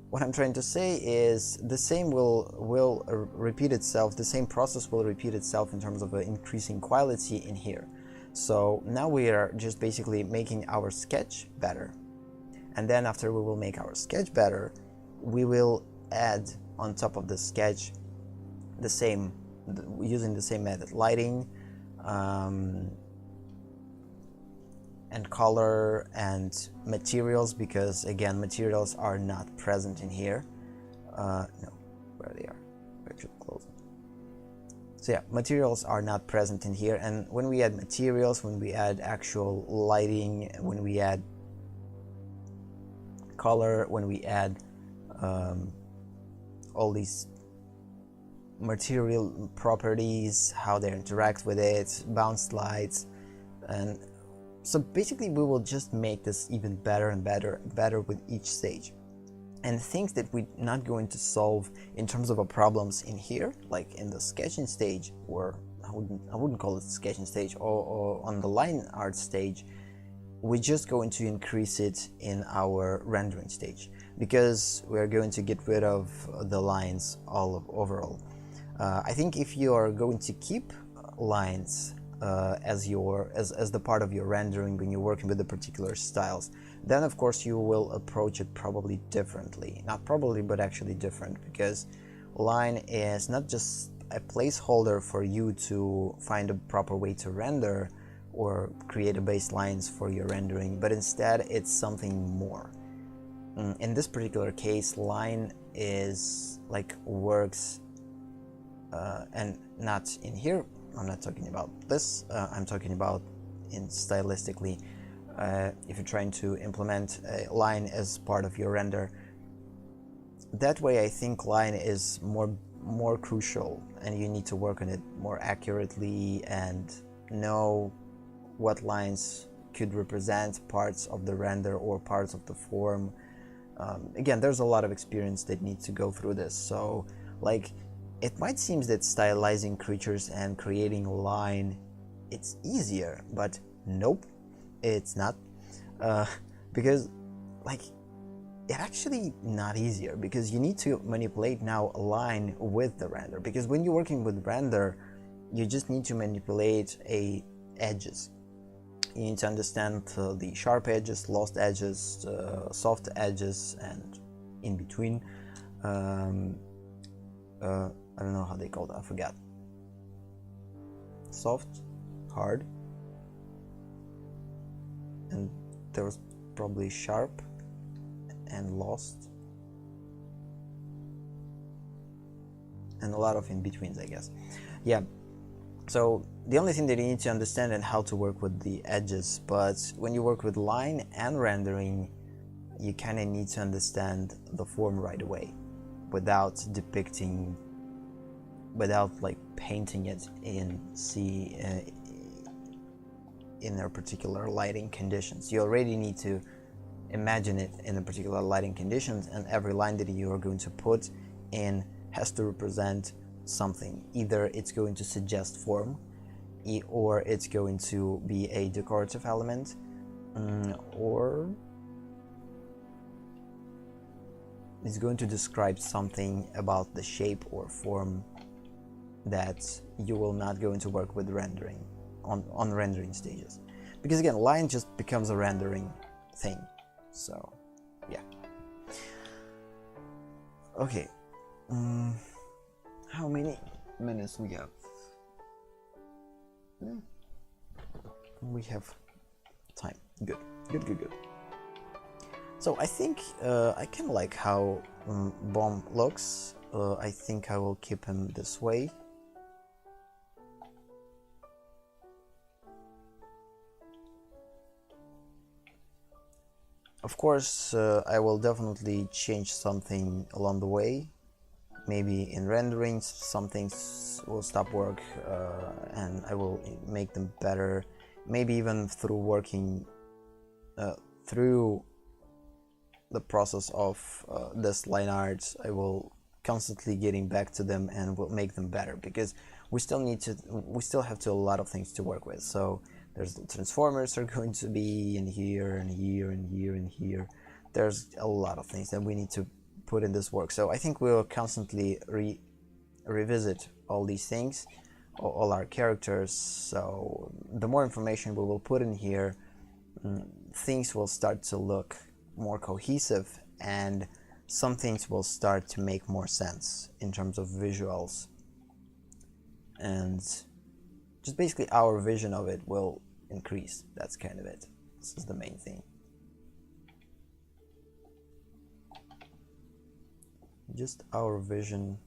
what I'm trying to say is the same will repeat itself, the same process will repeat itself in terms of increasing quality in here. So now we are just basically making our sketch better. And then after we will make our sketch better, we will add on top of the sketch using the same method, lighting, and color and materials, because again, materials are not present in here. No, where they are, I should close them. So yeah, materials are not present in here, and when we add materials, when we add actual lighting, when we add color, when we add all these material properties, how they interact with it, bounce lights, and so basically we will just make this even better and better with each stage. And things that we're not going to solve in terms of our problems in here, like in the sketching stage, or I wouldn't call it sketching stage, or on the line art stage, we're just going to increase it in our rendering stage, because we're going to get rid of the lines overall. I think if you are going to keep lines as the part of your rendering when you're working with the particular styles, then of course you will approach it probably differently. Not probably, but actually different, because line is not just a placeholder for you to find a proper way to render or create a baselines for your rendering, but instead it's something more. In this particular case, line is works, and not in here. I'm not talking about this. I'm talking about in stylistically. If you're trying to implement a line as part of your render, that way I think line is more crucial, and you need to work on it more accurately and know what lines could represent parts of the render or parts of the form. Again, there's a lot of experience that needs to go through this. So like, it might seem that stylizing creatures and creating line, it's easier, but nope, it's not. Because like, it's actually not easier, because you need to manipulate now a line with the render, because when you're working with render, you just need to manipulate edges. You need to understand the sharp edges, lost edges, soft edges, and in between. I don't know how they call that, I forgot. Soft, hard, and there was probably sharp and lost, and a lot of in-betweens, I guess. Yeah, so the only thing that you need to understand and how to work with the edges, but when you work with line and rendering, you kind of need to understand the form right away without depicting, without like painting it in in their particular lighting conditions. You already need to imagine it in a particular lighting conditions, and every line that you are going to put in has to represent something. Either it's going to suggest form, or it's going to be a decorative element, or it's going to describe something about the shape or form that you will not go into work with rendering on rendering stages, because again, line just becomes a rendering thing. So yeah, okay. How many minutes we have? We have time. Good. So I think I kind of like how Bomb looks. I think I will keep him this way. Of course, I will definitely change something along the way. Maybe in rendering, some things will stop work, and I will make them better. Maybe even through working through the process of this line art, I will constantly getting back to them and will make them better, because we still have a lot of things to work with. So there's the transformers are going to be in here and here and here and here. There's a lot of things that we need to put in this work. So I think we will constantly revisit all these things, all our characters. So the more information we will put in here, things will start to look more cohesive, and some things will start to make more sense in terms of visuals, and just basically our vision of it will increase. That's kind of it. This is the main thing. Just our vision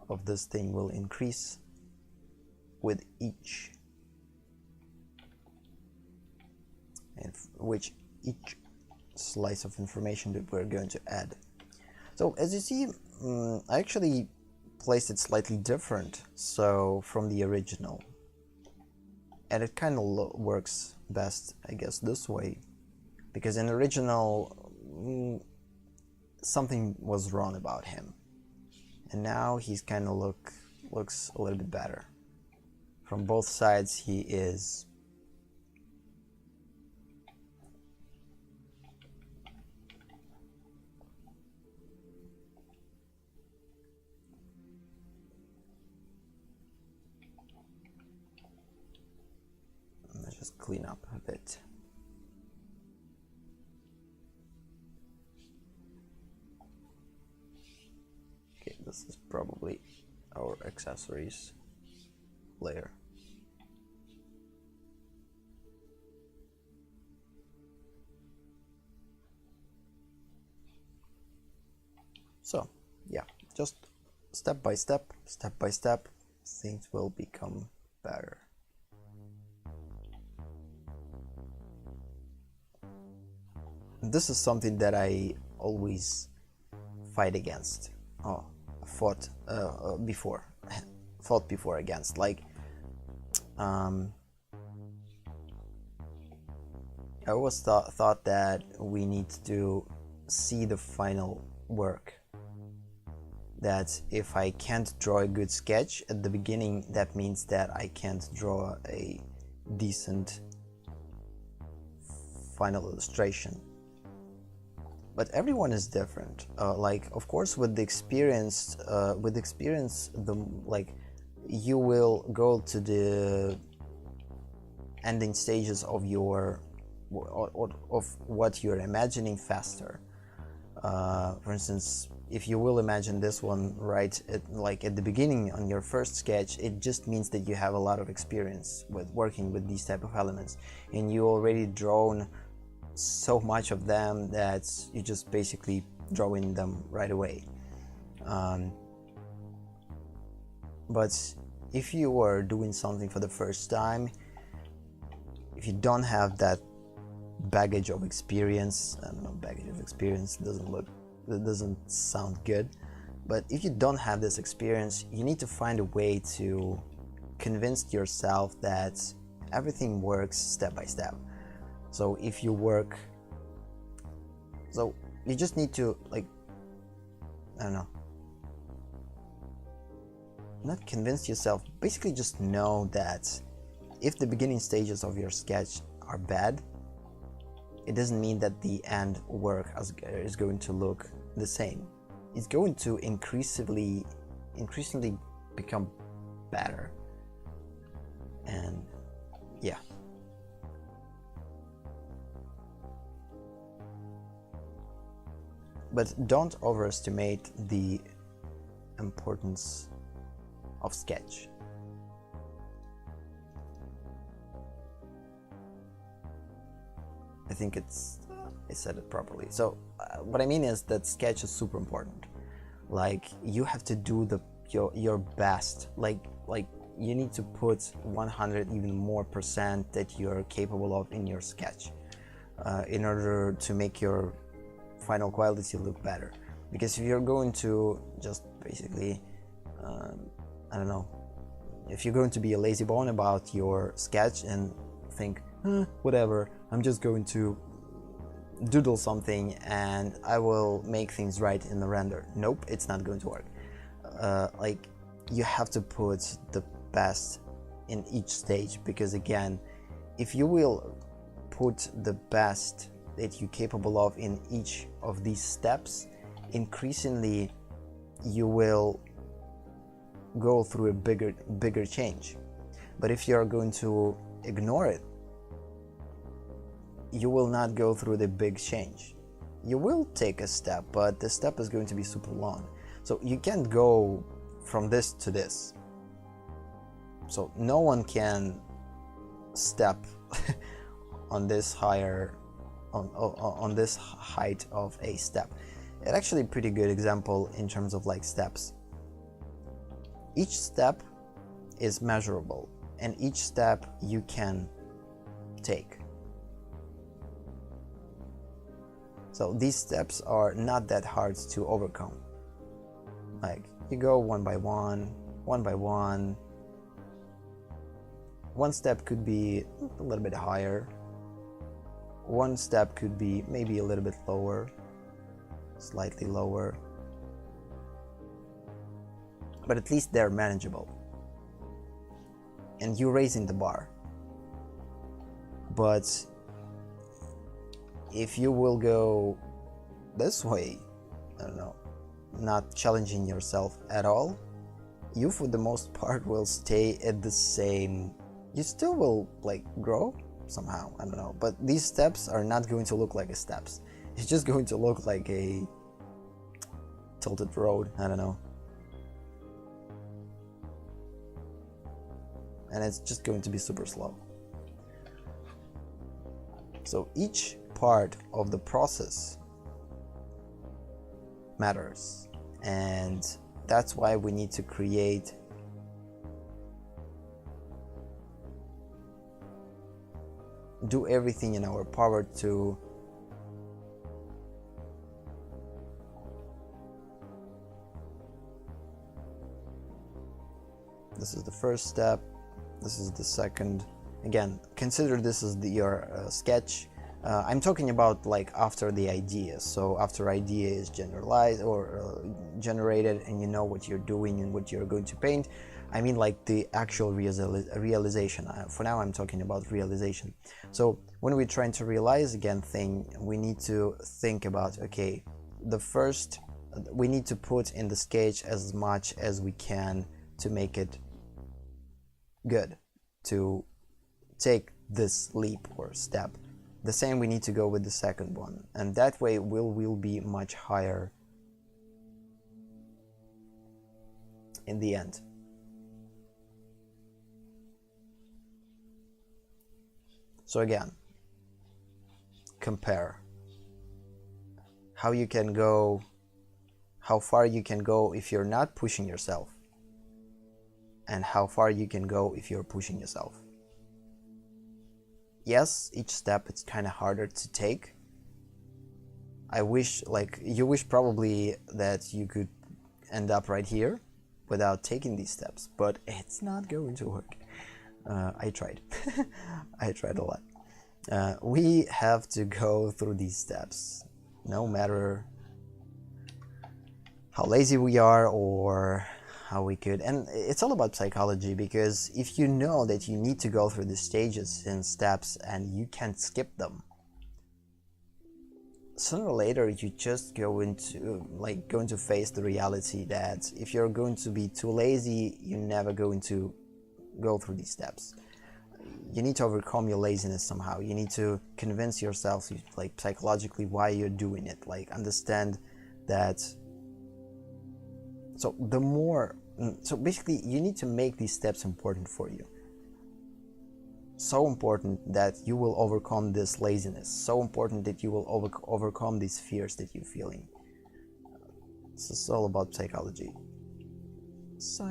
of this thing will increase with each slice of information that we're going to add. So as you see, I actually placed it slightly different from the original, and it kind of works best, I guess, this way, because in original something was wrong about him, and now he's kind of looks a little bit better. From both sides he is just clean up a bit. Okay, this is probably our accessories layer. So yeah, just step by step, things will become better. this is something that I always fight against. Oh, fought before, fought before against. Like, I always thought that we need to see the final work. That if I can't draw a good sketch at the beginning, that means that I can't draw a decent final illustration. But everyone is different. Like, of course, with the experience, like, you will go to the ending stages of your of what you're imagining faster. For instance, if you will imagine this one right at the beginning on your first sketch, it just means that you have a lot of experience with working with these type of elements, and you already drawn so much of them that you just basically drawing them right away. But if you are doing something for the first time, if you don't have that baggage of experience, I don't know, baggage of experience doesn't sound good, but if you don't have this experience, you need to find a way to convince yourself that everything works step by step. So if you work, so you just need to, like, I don't know, not convince yourself, basically just know that if the beginning stages of your sketch are bad, it doesn't mean that the end work is going to look the same. It's going to increasingly become better. And yeah. But don't overestimate the importance of sketch. I think I said it properly. So what I mean is that sketch is super important. Like, you have to do your best. Like you need to put 100 even more % that you're capable of in your sketch in order to make your final quality look better. Because if you're going to just basically I don't know, if you're going to be a lazy bone about your sketch and think, whatever, I'm just going to doodle something and I will make things right in the render. Nope, it's not going to work. Like, you have to put the best in each stage, because again, if you will put the best that you're capable of in each of these steps, increasingly you will go through a bigger change. But if you're going to ignore it, you will not go through the big change. You will take a step, but the step is going to be super long. So you can't go from this to this. So no one can step on this on this height of a step. It's actually a pretty good example in terms of like steps. Each step is measurable, and each step you can take. So these steps are not that hard to overcome. Like, you go one by one. One step could be a little bit higher. One step could be maybe a little bit lower, slightly lower. But at least they're manageable. And you're raising the bar. But if you will go this way, I don't know, not challenging yourself at all, you for the most part will stay at the same. You still will like grow somehow, I don't know, but these steps are not going to look like a steps. It's just going to look like a tilted road, I don't know. And it's just going to be super slow. So each part of the process matters, and that's why we need to do everything in our power to This is the first step. This is the second. Again, consider this as your sketch. I'm talking about like after the idea. So after idea is generalized or generated, and you know what you're doing and what you're going to paint. I mean like the actual realization. For now I'm talking about realization. So when we're trying to realize again thing, we need to think about, okay, the first, we need to put in the sketch as much as we can to make it good, to take this leap or step. The same we need to go with the second one, and that way we'll be much higher in the end. So again, compare how you can go, how far you can go if you're not pushing yourself, and how far you can go if you're pushing yourself. Yes, each step it's kind of harder to take. I wish, like, you wish probably that you could end up right here without taking these steps, but it's not going to work. I tried. I tried a lot. We have to go through these steps, no matter how lazy we are or how we could. And it's all about psychology, because if you know that you need to go through the stages and steps and you can't skip them, sooner or later you just going to face the reality that if you're going to be too lazy, you're never going to go through these steps. You need to overcome your laziness somehow. You need to convince yourself, like, psychologically why you're doing it, like understand that. So basically you need to make these steps important for you, so important that you will overcome this laziness, so important that you will overcome these fears that you're feeling. This is all about psychology. So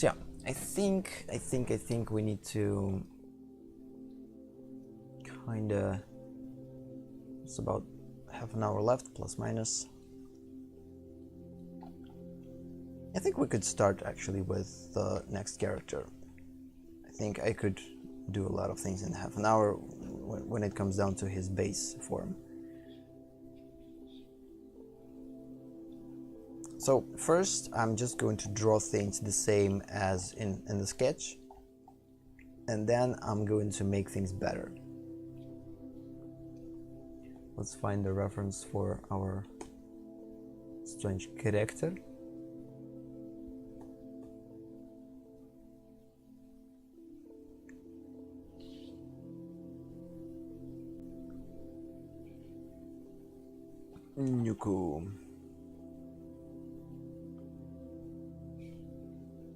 yeah, I think we need to kinda, it's about half an hour left, plus minus. I think we could start actually with the next character. I think I could do a lot of things in half an hour when it comes down to his base form. So first I'm just going to draw things the same as in the sketch, and then I'm going to make things better. Let's find the reference for our strange character. Nuku.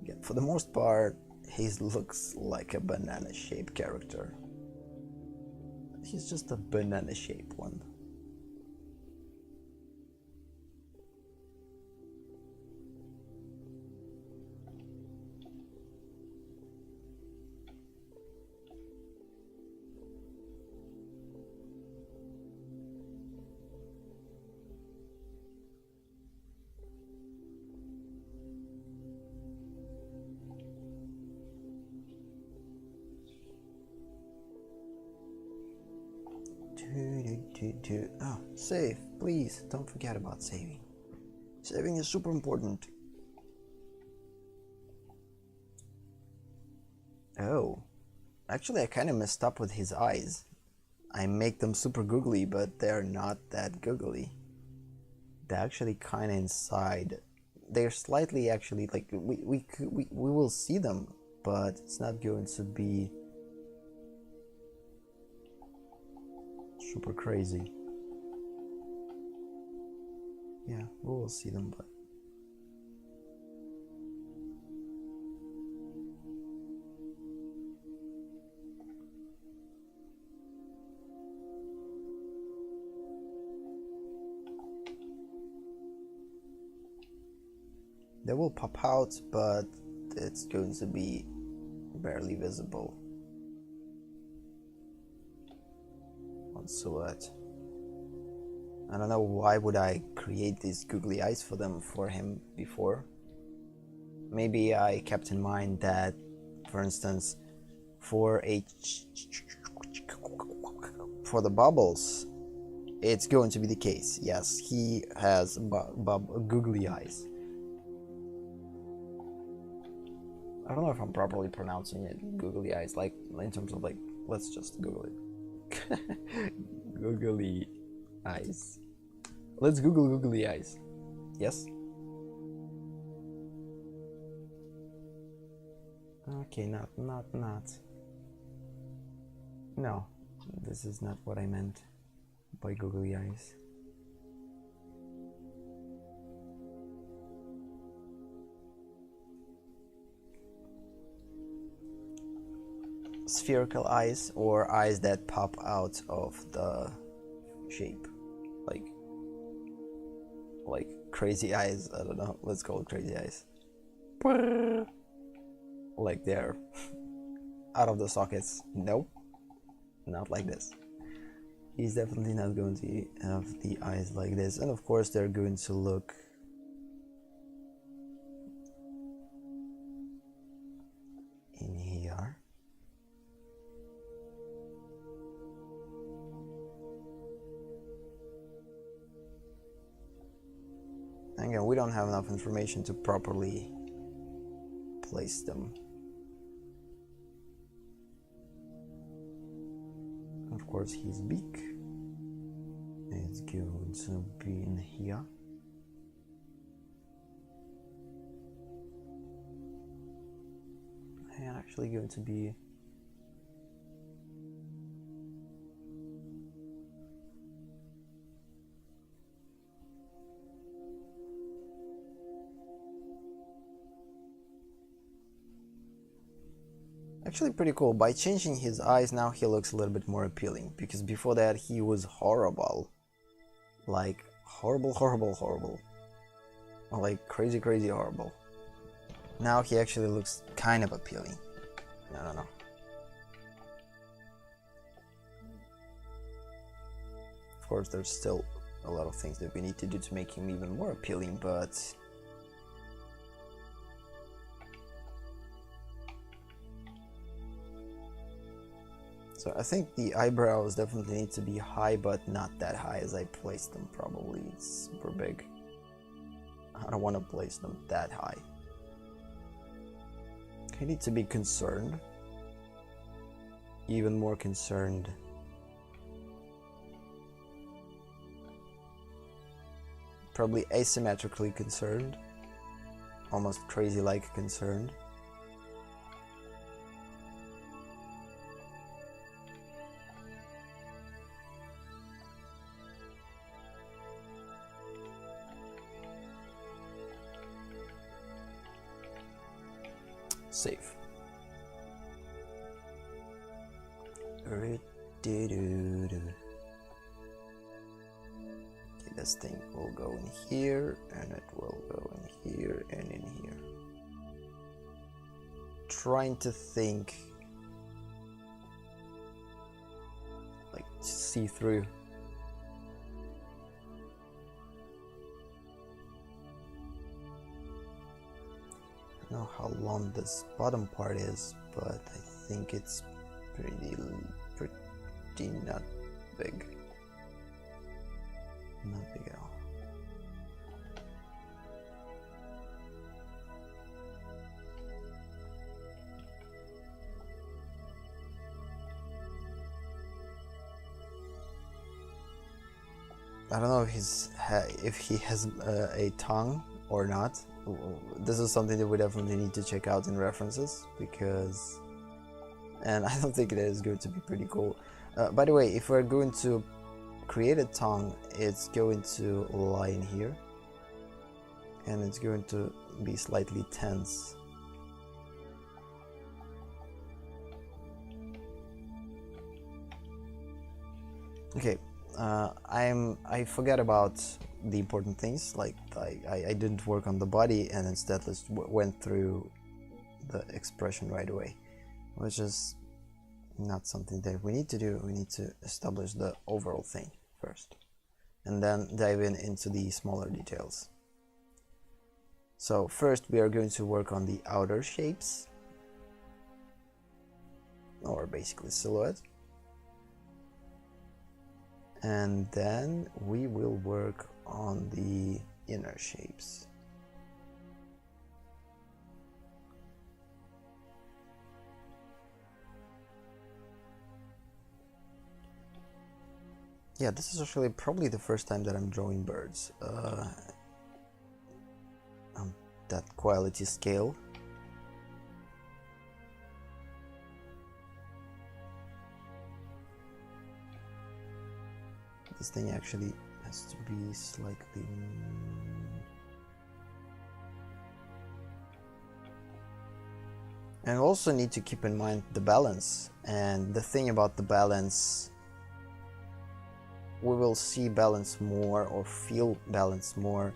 Yeah, for the most part, he looks like a banana-shaped character. He's just a banana-shaped one. Oh, save, please. Don't forget about saving. Saving is super important. Oh, actually I kind of messed up with his eyes. I make them super googly, but they're not that googly. They're actually kind of inside. They're slightly actually, like, we will see them, but it's not going to be super crazy. Yeah, we will see them, but they will pop out, but it's going to be barely visible on silhouette. I don't know why would I create these googly eyes for him before. Maybe I kept in mind that, for instance, for the bubbles, it's going to be the case. Yes, he has googly eyes. I don't know if I'm properly pronouncing it, googly eyes, like in terms of like, let's just Google it. Googly eyes. Let's Google googly eyes. Yes? Okay, not. No, this is not what I meant by googly eyes. Spherical eyes, or eyes that pop out of the shape, like crazy eyes. I don't know, let's call it crazy eyes. Like they're out of the sockets. Nope, not like this. He's definitely not going to have the eyes like this, and of course they're going to look in here. Again, we don't have enough information to properly place them. Of course, his beak is going to be in here. And actually going to be actually pretty cool. By changing his eyes, now he looks a little bit more appealing, because before that he was horrible. Like horrible, like crazy horrible. Now he actually looks kind of appealing. I don't know. Of course, there's still a lot of things that we need to do to make him even more appealing, but so I think the eyebrows definitely need to be high, but not that high as I placed them. Probably it's super big. I don't want to place them that high. I need to be concerned. Even more concerned. Probably asymmetrically concerned. Almost crazy-like concerned. Save. Okay, this thing will go in here, and it will go in here and in here. Trying to think, like, see through. I don't know how long this bottom part is, but I think it's pretty not big. Not big at all. I don't know if he has a tongue or not. This is something that we definitely need to check out in references, because, and I don't think it is going to be pretty cool. By the way, if we're going to create a tongue, it's going to lie in here, and it's going to be slightly tense. Okay, I forgot about the important things. Like I didn't work on the body, and instead just went through the expression right away, which is not something that we need to do. We need to establish the overall thing first. and then dive into the smaller details. So first we are going to work on the outer shapes, or basically silhouette, and then we will work on the inner shapes. Yeah, this is actually probably the first time that I'm drawing birds on that quality scale. This thing actually has to be slightly... And also need to keep in mind the balance. And the thing about the balance, we will see balance more or feel balance more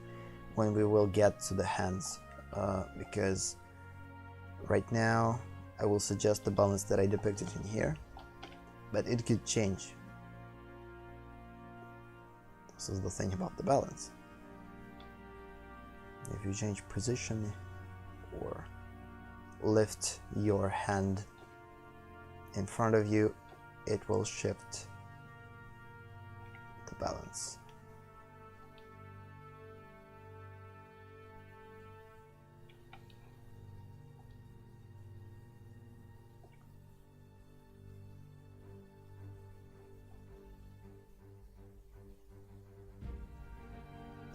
when we will get to the hands, because right now I will suggest the balance that I depicted in here, but it could change. This is the thing about the balance. If you change position or lift your hand in front of you, it will shift the balance.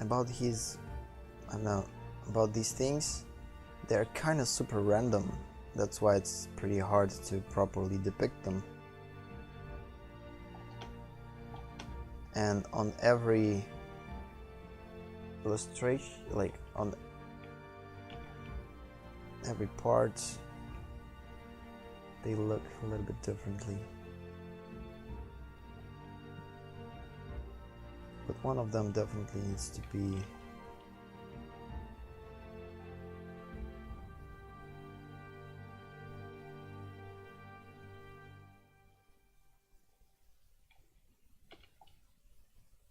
About his, I don't know, about these things, they're kind of super random. That's why it's pretty hard to properly depict them. And on every illustration, like on every part, they look a little bit differently. But one of them definitely needs to be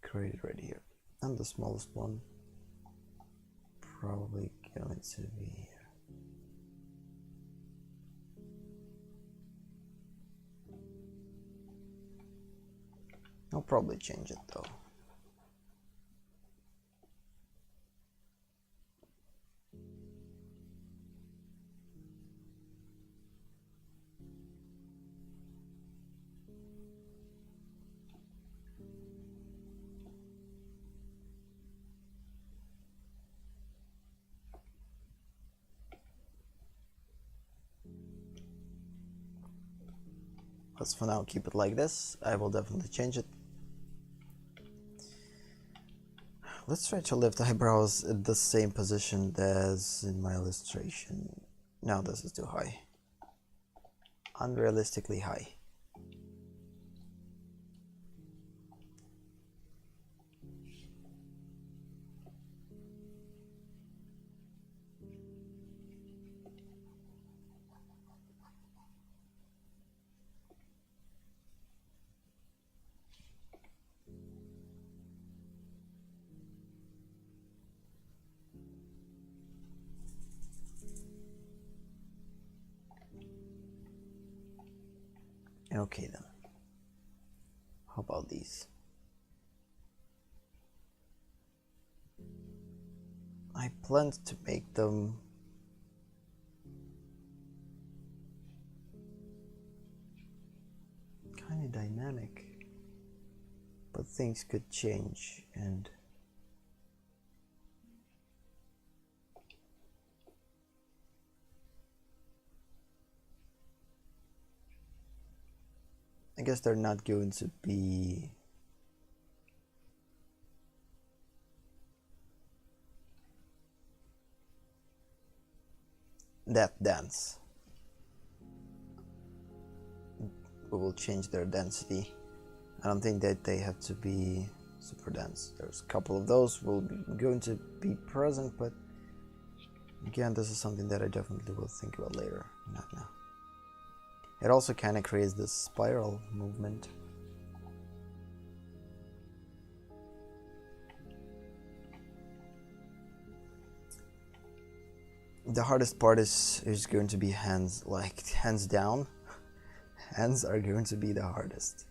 created right here. And the smallest one probably going to be here. I'll probably change it though. Let's for now keep it like this. I will definitely change it. Let's try to lift eyebrows at the same position as in my illustration. No, this is too high. Unrealistically high. Okay then. How about these? I planned to make them kind of dynamic, but things could change, and I guess they're not going to be that dense. We will change their density. I don't think that they have to be super dense. There's a couple of those will be going to be present, but again, this is something that I definitely will think about later, not now. It also kind of creates this spiral movement. The hardest part is going to be hands, like hands down. Hands are going to be the hardest.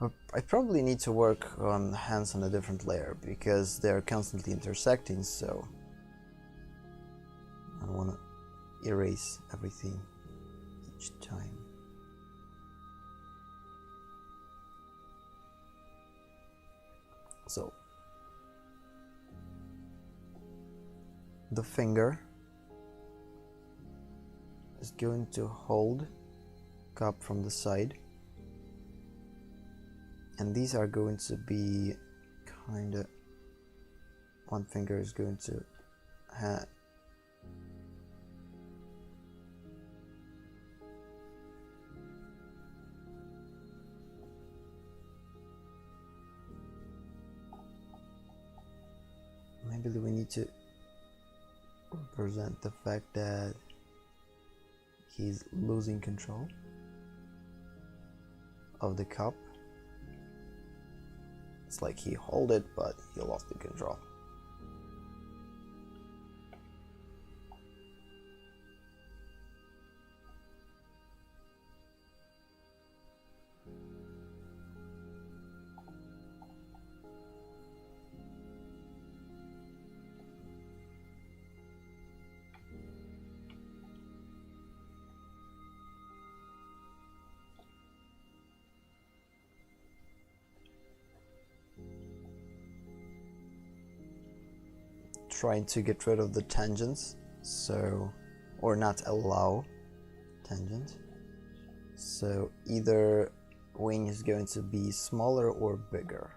I probably need to work on hands on a different layer because they're constantly intersecting, so I don't want to erase everything each time. So the finger is going to hold cup from the side, and these are going to be kinda, one finger is going to maybe we need to represent the fact that he's losing control of the cup. It's like he held it, but he lost the control. Trying to get rid of the tangents, so, or not allow tangents. So either wing is going to be smaller or bigger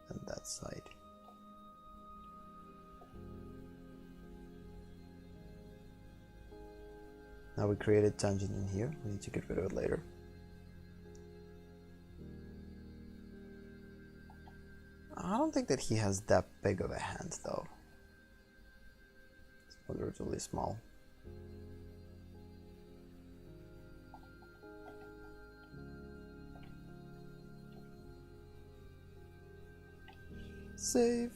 than that side. Now we created tangent in here, we need to get rid of it later. I don't think that he has that big of a hand though. It's relatively small. Save.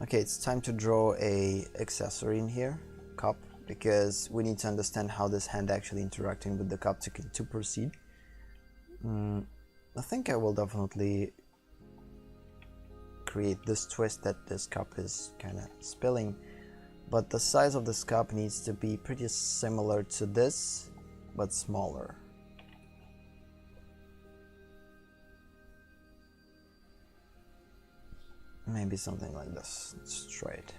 Okay, it's time to draw a accessory in here, cup, because we need to understand how this hand actually interacting with the cup to proceed. I think I will definitely create this twist that this cup is kind of spilling, but the size of this cup needs to be pretty similar to this, but smaller. Maybe something like this. Let's try it.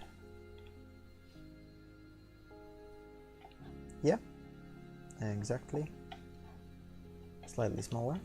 Yeah, exactly. Slightly smaller.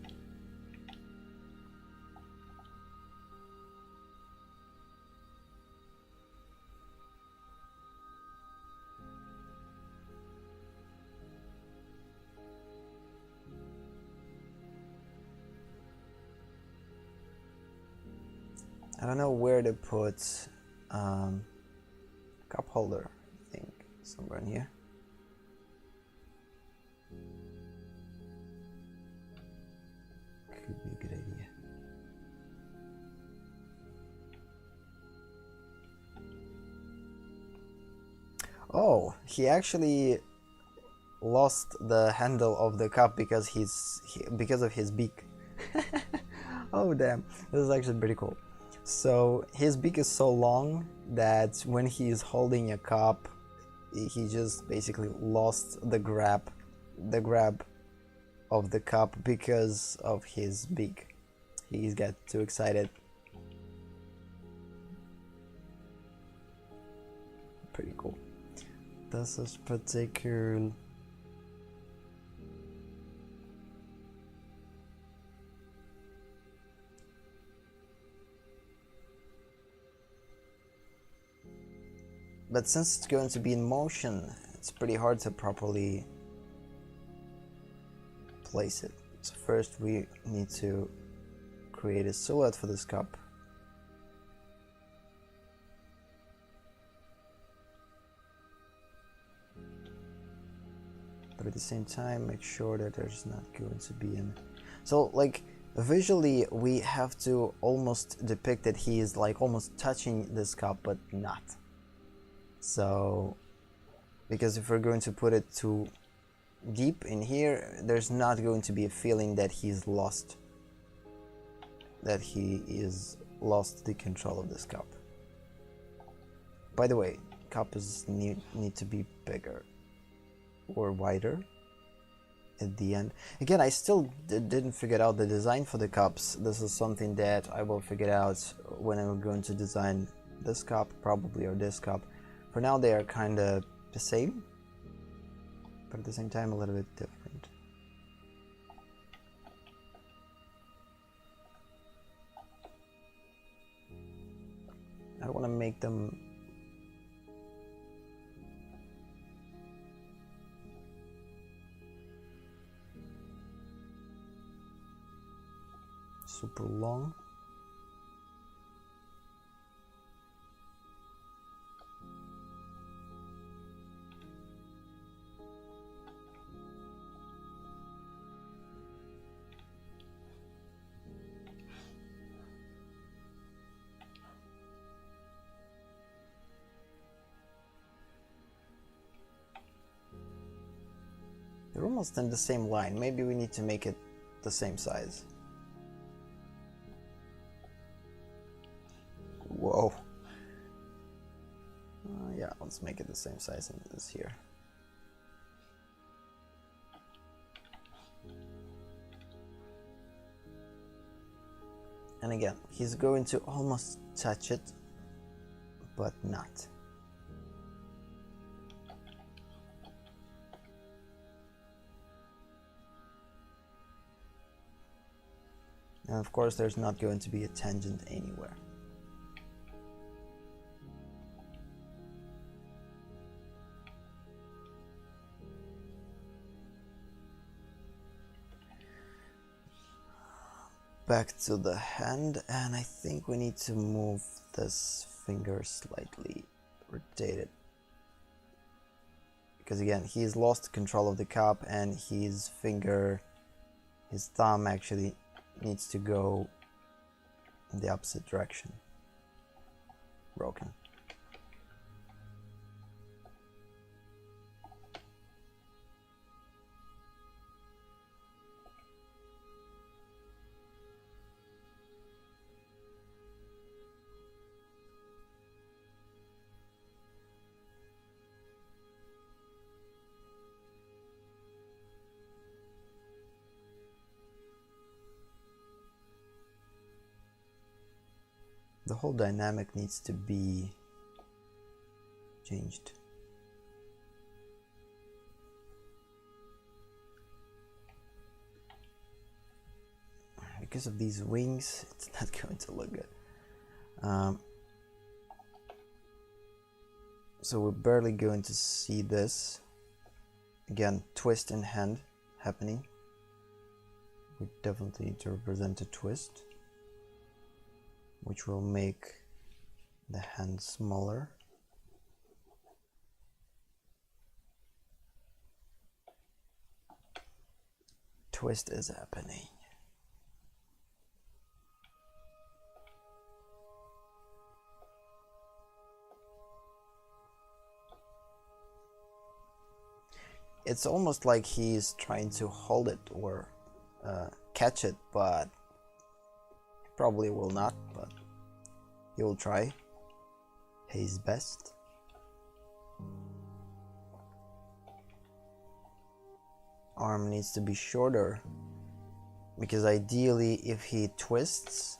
I don't know where to put cup holder. I think somewhere in here. Could be a good idea. Oh, he actually lost the handle of the cup because because of his beak. Oh damn, this is actually pretty cool. So his beak is so long that when he is holding a cup, he just basically lost the grab of the cup because of his beak. He's got too excited. Pretty cool. This is particular. But since it's going to be in motion, it's pretty hard to properly place it. So first we need to create a silhouette for this cup. but at the same time make sure that there's not going to be an... So like visually we have to almost depict that he is like almost touching this cup but not. So because if we're going to put it too deep in here, there's not going to be a feeling that he's lost, that he is lost the control of this cup. By the way, cups need to be bigger or wider at the end. Again, I still didn't figure out the design for the cups. This is something that I will figure out when I'm going to design this cup probably, or this cup. For now they are kind of the same, but at the same time a little bit different. I want to make them super long. They're almost in the same line. Maybe we need to make it the same size. Whoa. Yeah, let's make it the same size as here. And again, he's going to almost touch it, but not. And of course there's not going to be a tangent anywhere. Back to the hand, and I think we need to move this finger slightly, rotate it. Because again, he's lost control of the cup and his finger, his thumb actually needs to go in the opposite direction. Broken. The whole dynamic needs to be changed. Because of these wings, it's not going to look good. So we're barely going to see this. Again, twist in hand happening. We definitely need to represent a twist, which will make the hand smaller. Twist is happening. It's almost like he's trying to hold it or catch it, but probably will not, but he will try his best. Arm needs to be shorter, because ideally if he twists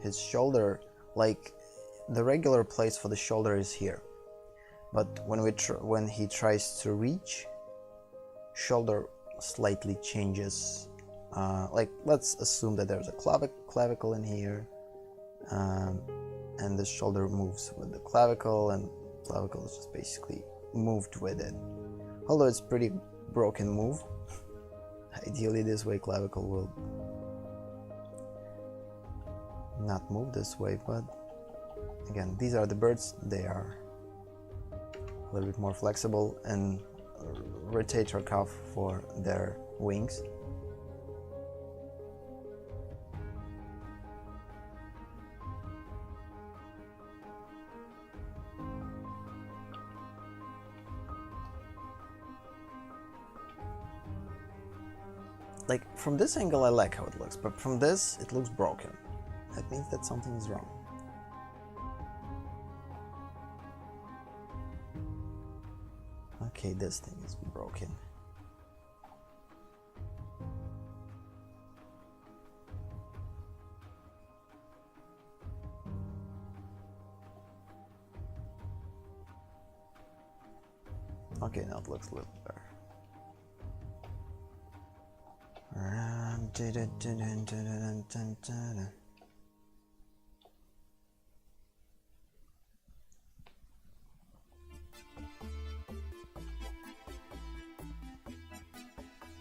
his shoulder, like the regular place for the shoulder is here, but when he tries to reach, shoulder slightly changes. Like let's assume that there's a clavicle in here, and the shoulder moves with the clavicle, and clavicle is just basically moved with it. Although it's pretty broken move. Ideally this way clavicle will not move this way, but again, these are the birds. They are a little bit more flexible, and rotator cuff for their wings. Like, from this angle I like how it looks, but from this it looks broken. That means that something is wrong. Okay, this thing is broken. Okay, now it looks a little better.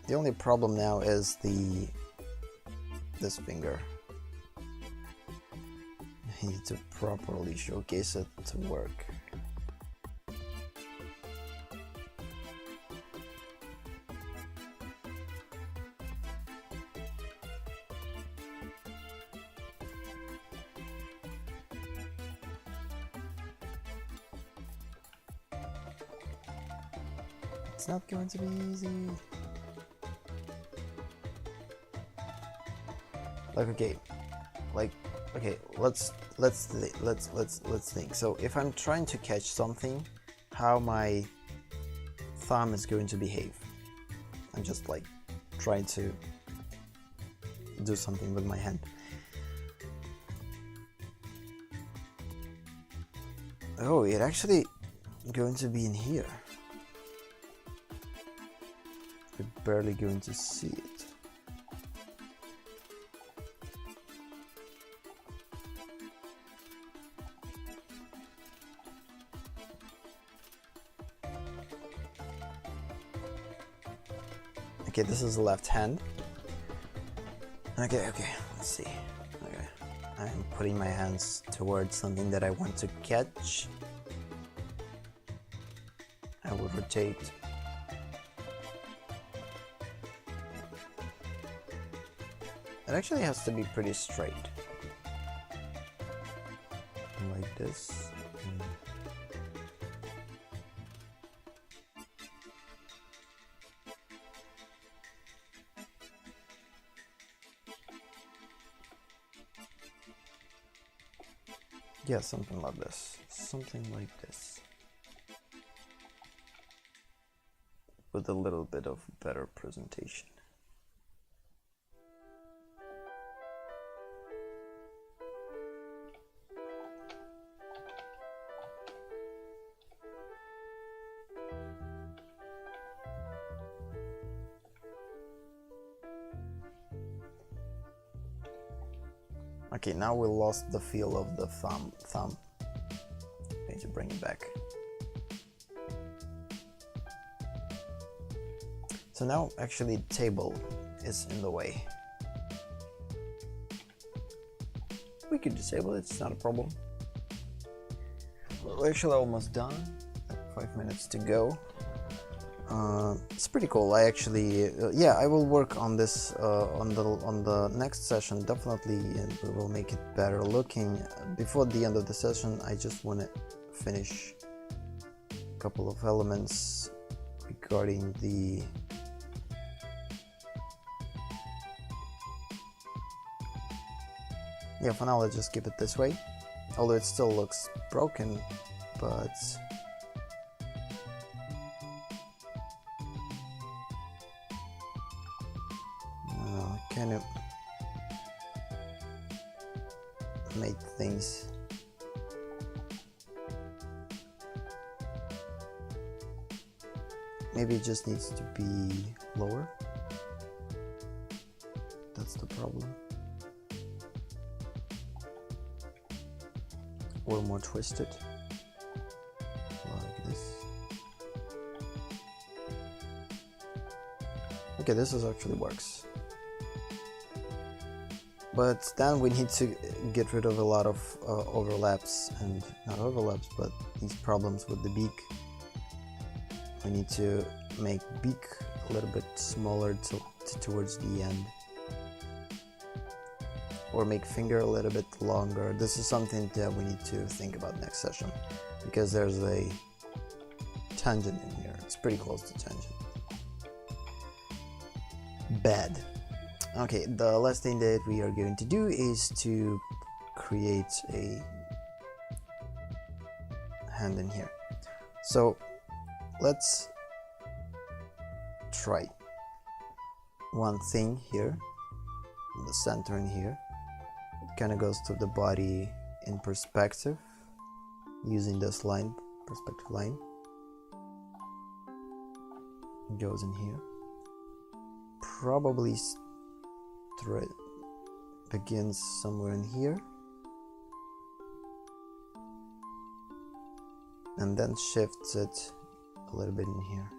The only problem now is this finger. I need to properly showcase it to work. It's not going to be easy. Let's think. So if I'm trying to catch something, how my thumb is going to behave? I'm just like trying to do something with my hand. Oh, it actually going to be in here. We're barely going to see it. Okay, this is the left hand. Okay, let's see. Okay, I'm putting my hands towards something that I want to catch. I will rotate. It actually has to be pretty straight. Like this. Yeah, something like this. Something like this. With a little bit of better presentation. Okay, now we lost the feel of the thumb. I need to bring it back. So now actually the table is in the way. We could disable it, it's not a problem. We're actually almost done. 5 minutes to go. It's pretty cool. I actually, yeah, I will work on this on the next session definitely, and we will make it better looking. Before the end of the session, I just want to finish a couple of elements regarding the yeah. For now, let's just keep it this way. Although it still looks broken, but. Kind of make things maybe it just needs to be lower. That's the problem. Or more twisted like this. Okay, this is actually works. But then we need to get rid of a lot of overlaps, and not overlaps, but these problems with the beak. We need to make beak a little bit smaller towards the end, or make finger a little bit longer. This is something that we need to think about next session, because there's a tangent in here. It's pretty close to tangent. Bad. Okay, the last thing that we are going to do is to create a hand in here. So let's try one thing here, the center in here. It kind of goes to the body in perspective using this line, perspective line. It goes in here. Probably begins somewhere in here and then shifts it a little bit in here.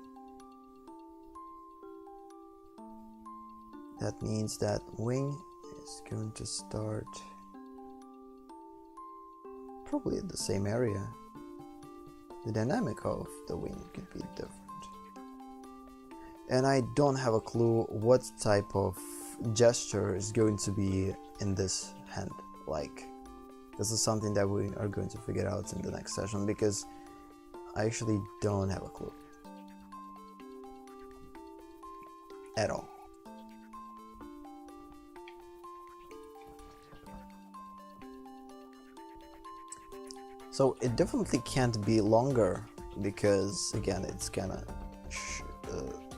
That means that wing is going to start probably at the same area. The dynamic of the wing could be different. And I don't have a clue what type of gesture is going to be in this hand. Like, this is something that we are going to figure out in the next session, because I actually don't have a clue at all. So it definitely can't be longer, because again, it's kind of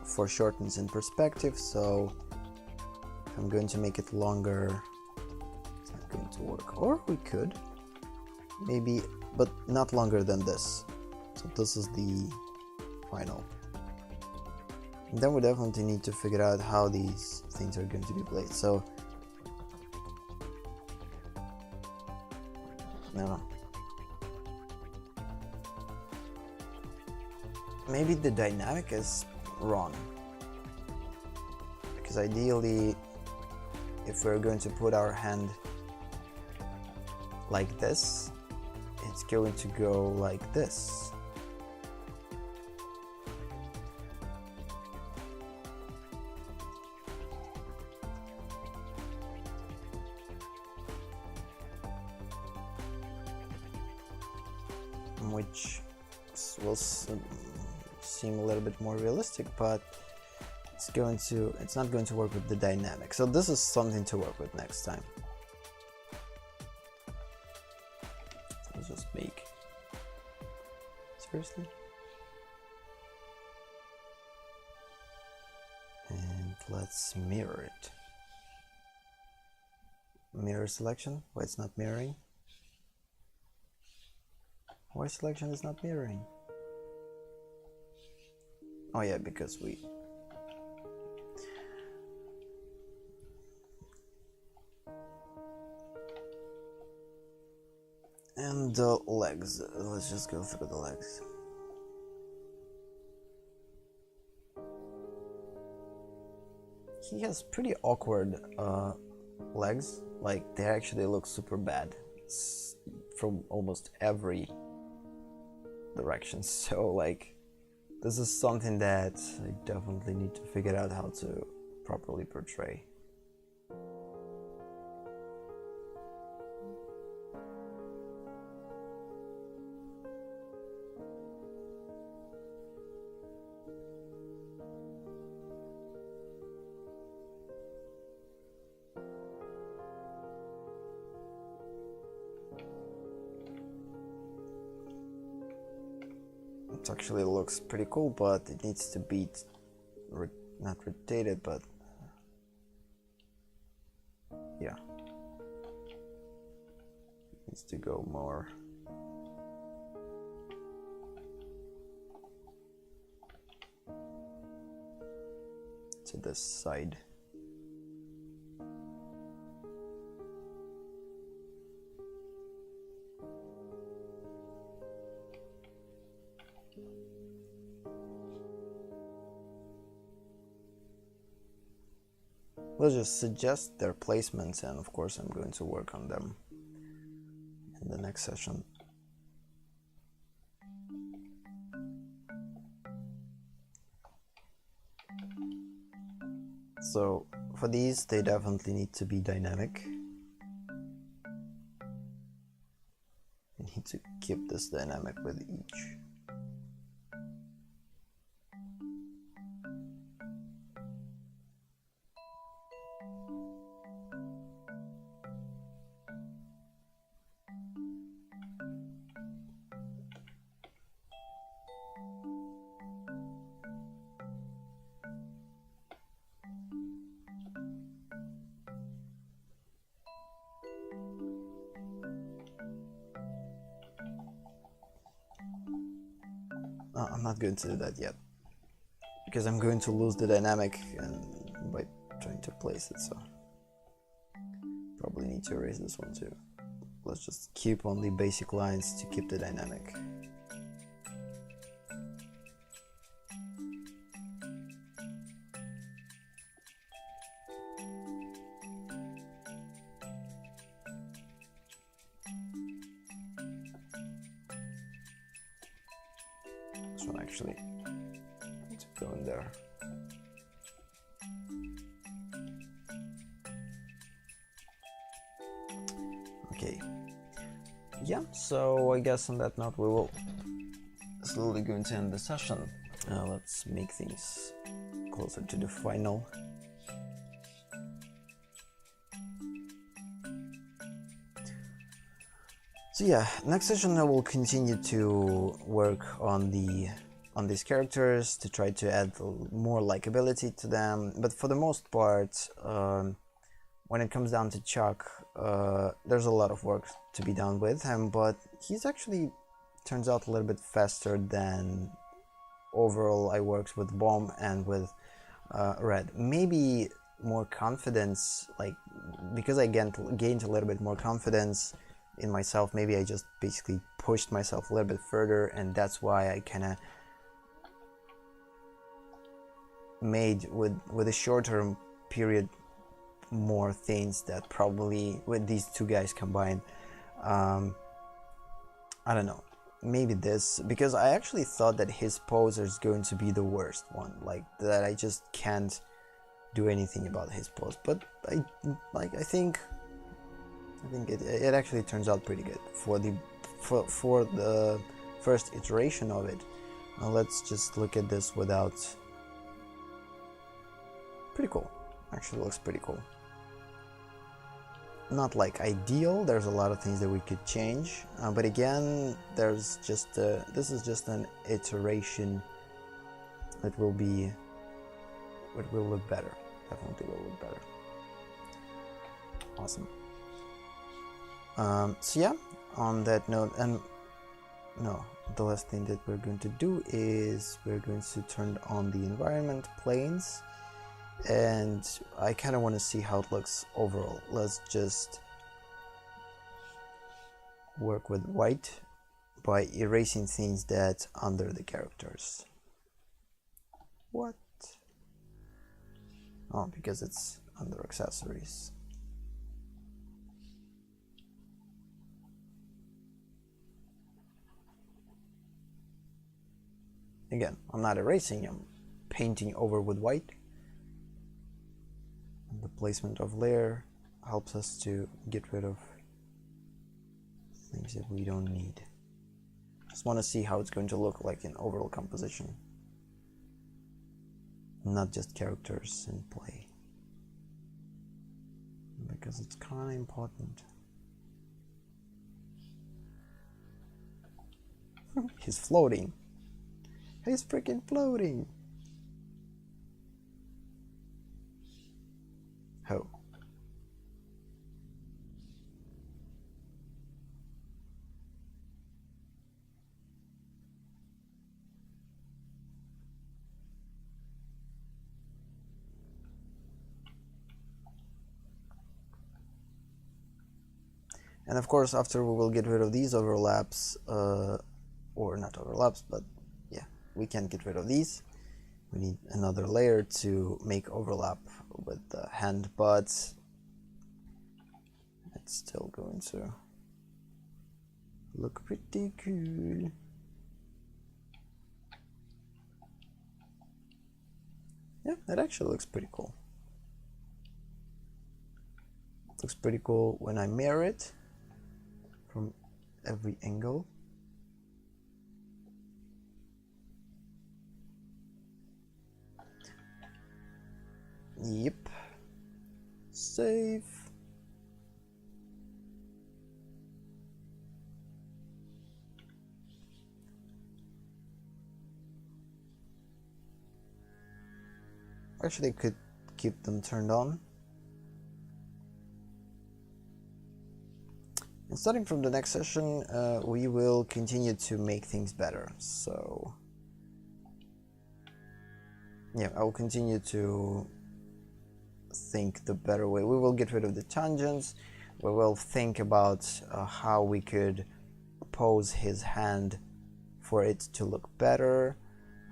foreshortens in perspective. So if I'm going to make it longer, it's not going to work. Or we could maybe, but not longer than this. So this is the final. And then we definitely need to figure out how these things are going to be played. So no. Maybe the dynamic is wrong, because ideally, if we're going to put our hand like this, it's going to go like this. Which will seem a little bit more realistic, but it's not going to work with the dynamic. So this is something to work with next time. Let's just make, seriously, and let's mirror it. Mirror selection. Why it's not mirroring? Why selection is not mirroring? Oh yeah, because we... And the legs. Let's just go through the legs. He has pretty awkward legs. Like, they actually look super bad from almost every direction. So like, this is something that I definitely need to figure out how to properly portray. It actually looks pretty cool, but it needs to be not rotated, but yeah, it needs to go more to this side. Let's just suggest their placements, and of course I'm going to work on them in the next session. So for these, they definitely need to be dynamic. You need to keep this dynamic with each. I'm not going to do that yet, because I'm going to lose the dynamic by trying to place it, so probably need to erase this one too. Let's just keep only basic lines to keep the dynamic. This one actually needs to go in there. Okay. Yeah, so I guess on that note we will slowly going to end the session. Let's make things closer to the final. So yeah, next session I will continue to work on these characters to try to add more likability to them. But for the most part, when it comes down to Chuck, there's a lot of work to be done with him, but he's actually turns out a little bit faster than overall I worked with Bomb and with Red. Maybe more confidence, like because I gained a little bit more confidence in myself. Maybe I just basically pushed myself a little bit further, and that's why I kind of made with a shorter period more things that probably with these two guys combined, I don't know, maybe this, because I actually thought that his poser is going to be the worst one, like that I just can't do anything about his pose, but I think it actually turns out pretty good for the first iteration of it. Now let's just look at this without. Pretty cool, actually looks pretty cool. Not like ideal, there's a lot of things that we could change, but again, there's just this is just an iteration that will look better. Definitely will look better. Awesome. So yeah, on that note, and no, the last thing that we're going to do is we're going to turn on the environment planes, and I kind of want to see how it looks overall. Let's just work with white by erasing things that under the characters. What? Oh, because it's under accessories. Again, I'm not erasing, I'm painting over with white. And the placement of layer helps us to get rid of things that we don't need. Just want to see how it's going to look like in overall composition, not just characters in play, because it's kind of important. He's floating. He's freaking floating. Ho. And of course, after we will get rid of these overlaps, or not overlaps, but yeah, we can get rid of these. We need another layer to make overlap with the hand, but it's still going to look pretty cool. Yeah, that actually looks pretty cool. Looks pretty cool when I mirror it from every angle. Yep. Save. Actually, I could keep them turned on. And starting from the next session, we will continue to make things better. So, yeah, I will continue to think the better way. We will get rid of the tangents. We will think about how we could pose his hand for it to look better.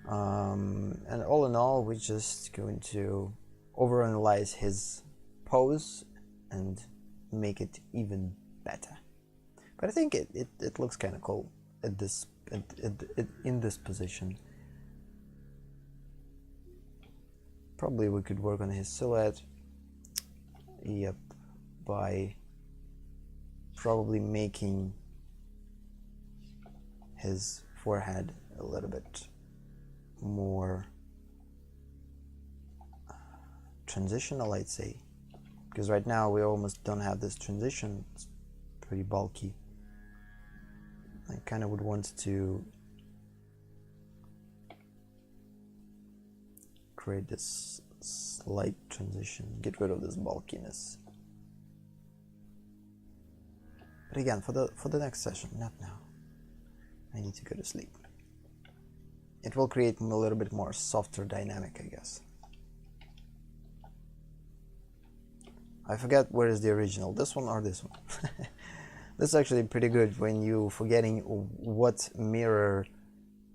And all in all, we're just going to overanalyze his pose and make it even better. But I think it looks kind of cool at this in this position. Probably we could work on his silhouette. Yep, by probably making his forehead a little bit more transitional, I'd say, because right now we almost don't have this transition. It's pretty bulky. I kind of would want to create this slight transition, get rid of this bulkiness. But again, for the next session, not now. I need to go to sleep. It will create a little bit more softer dynamic, I guess. I forget where is the original, this one or this one. This is actually pretty good when you forgetting what mirror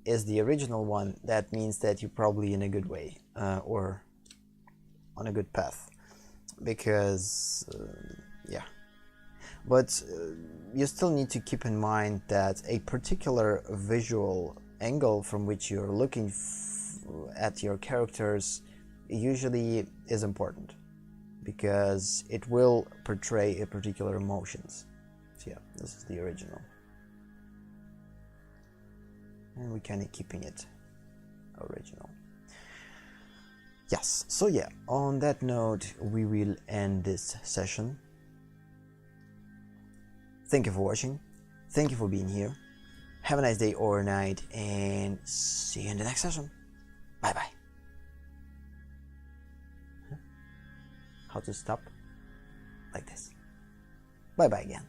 is the original one. That means that you're probably in a good way or on a good path, because yeah. But you still need to keep in mind that a particular visual angle from which you're looking at your characters usually is important, because it will portray a particular emotions. So yeah, this is the original. And we're kind of keeping it original. Yes, so yeah, on that note, we will end this session. Thank you for watching. Thank you for being here. Have a nice day or night, and see you in the next session. Bye bye. How to stop? Like this. Bye bye again.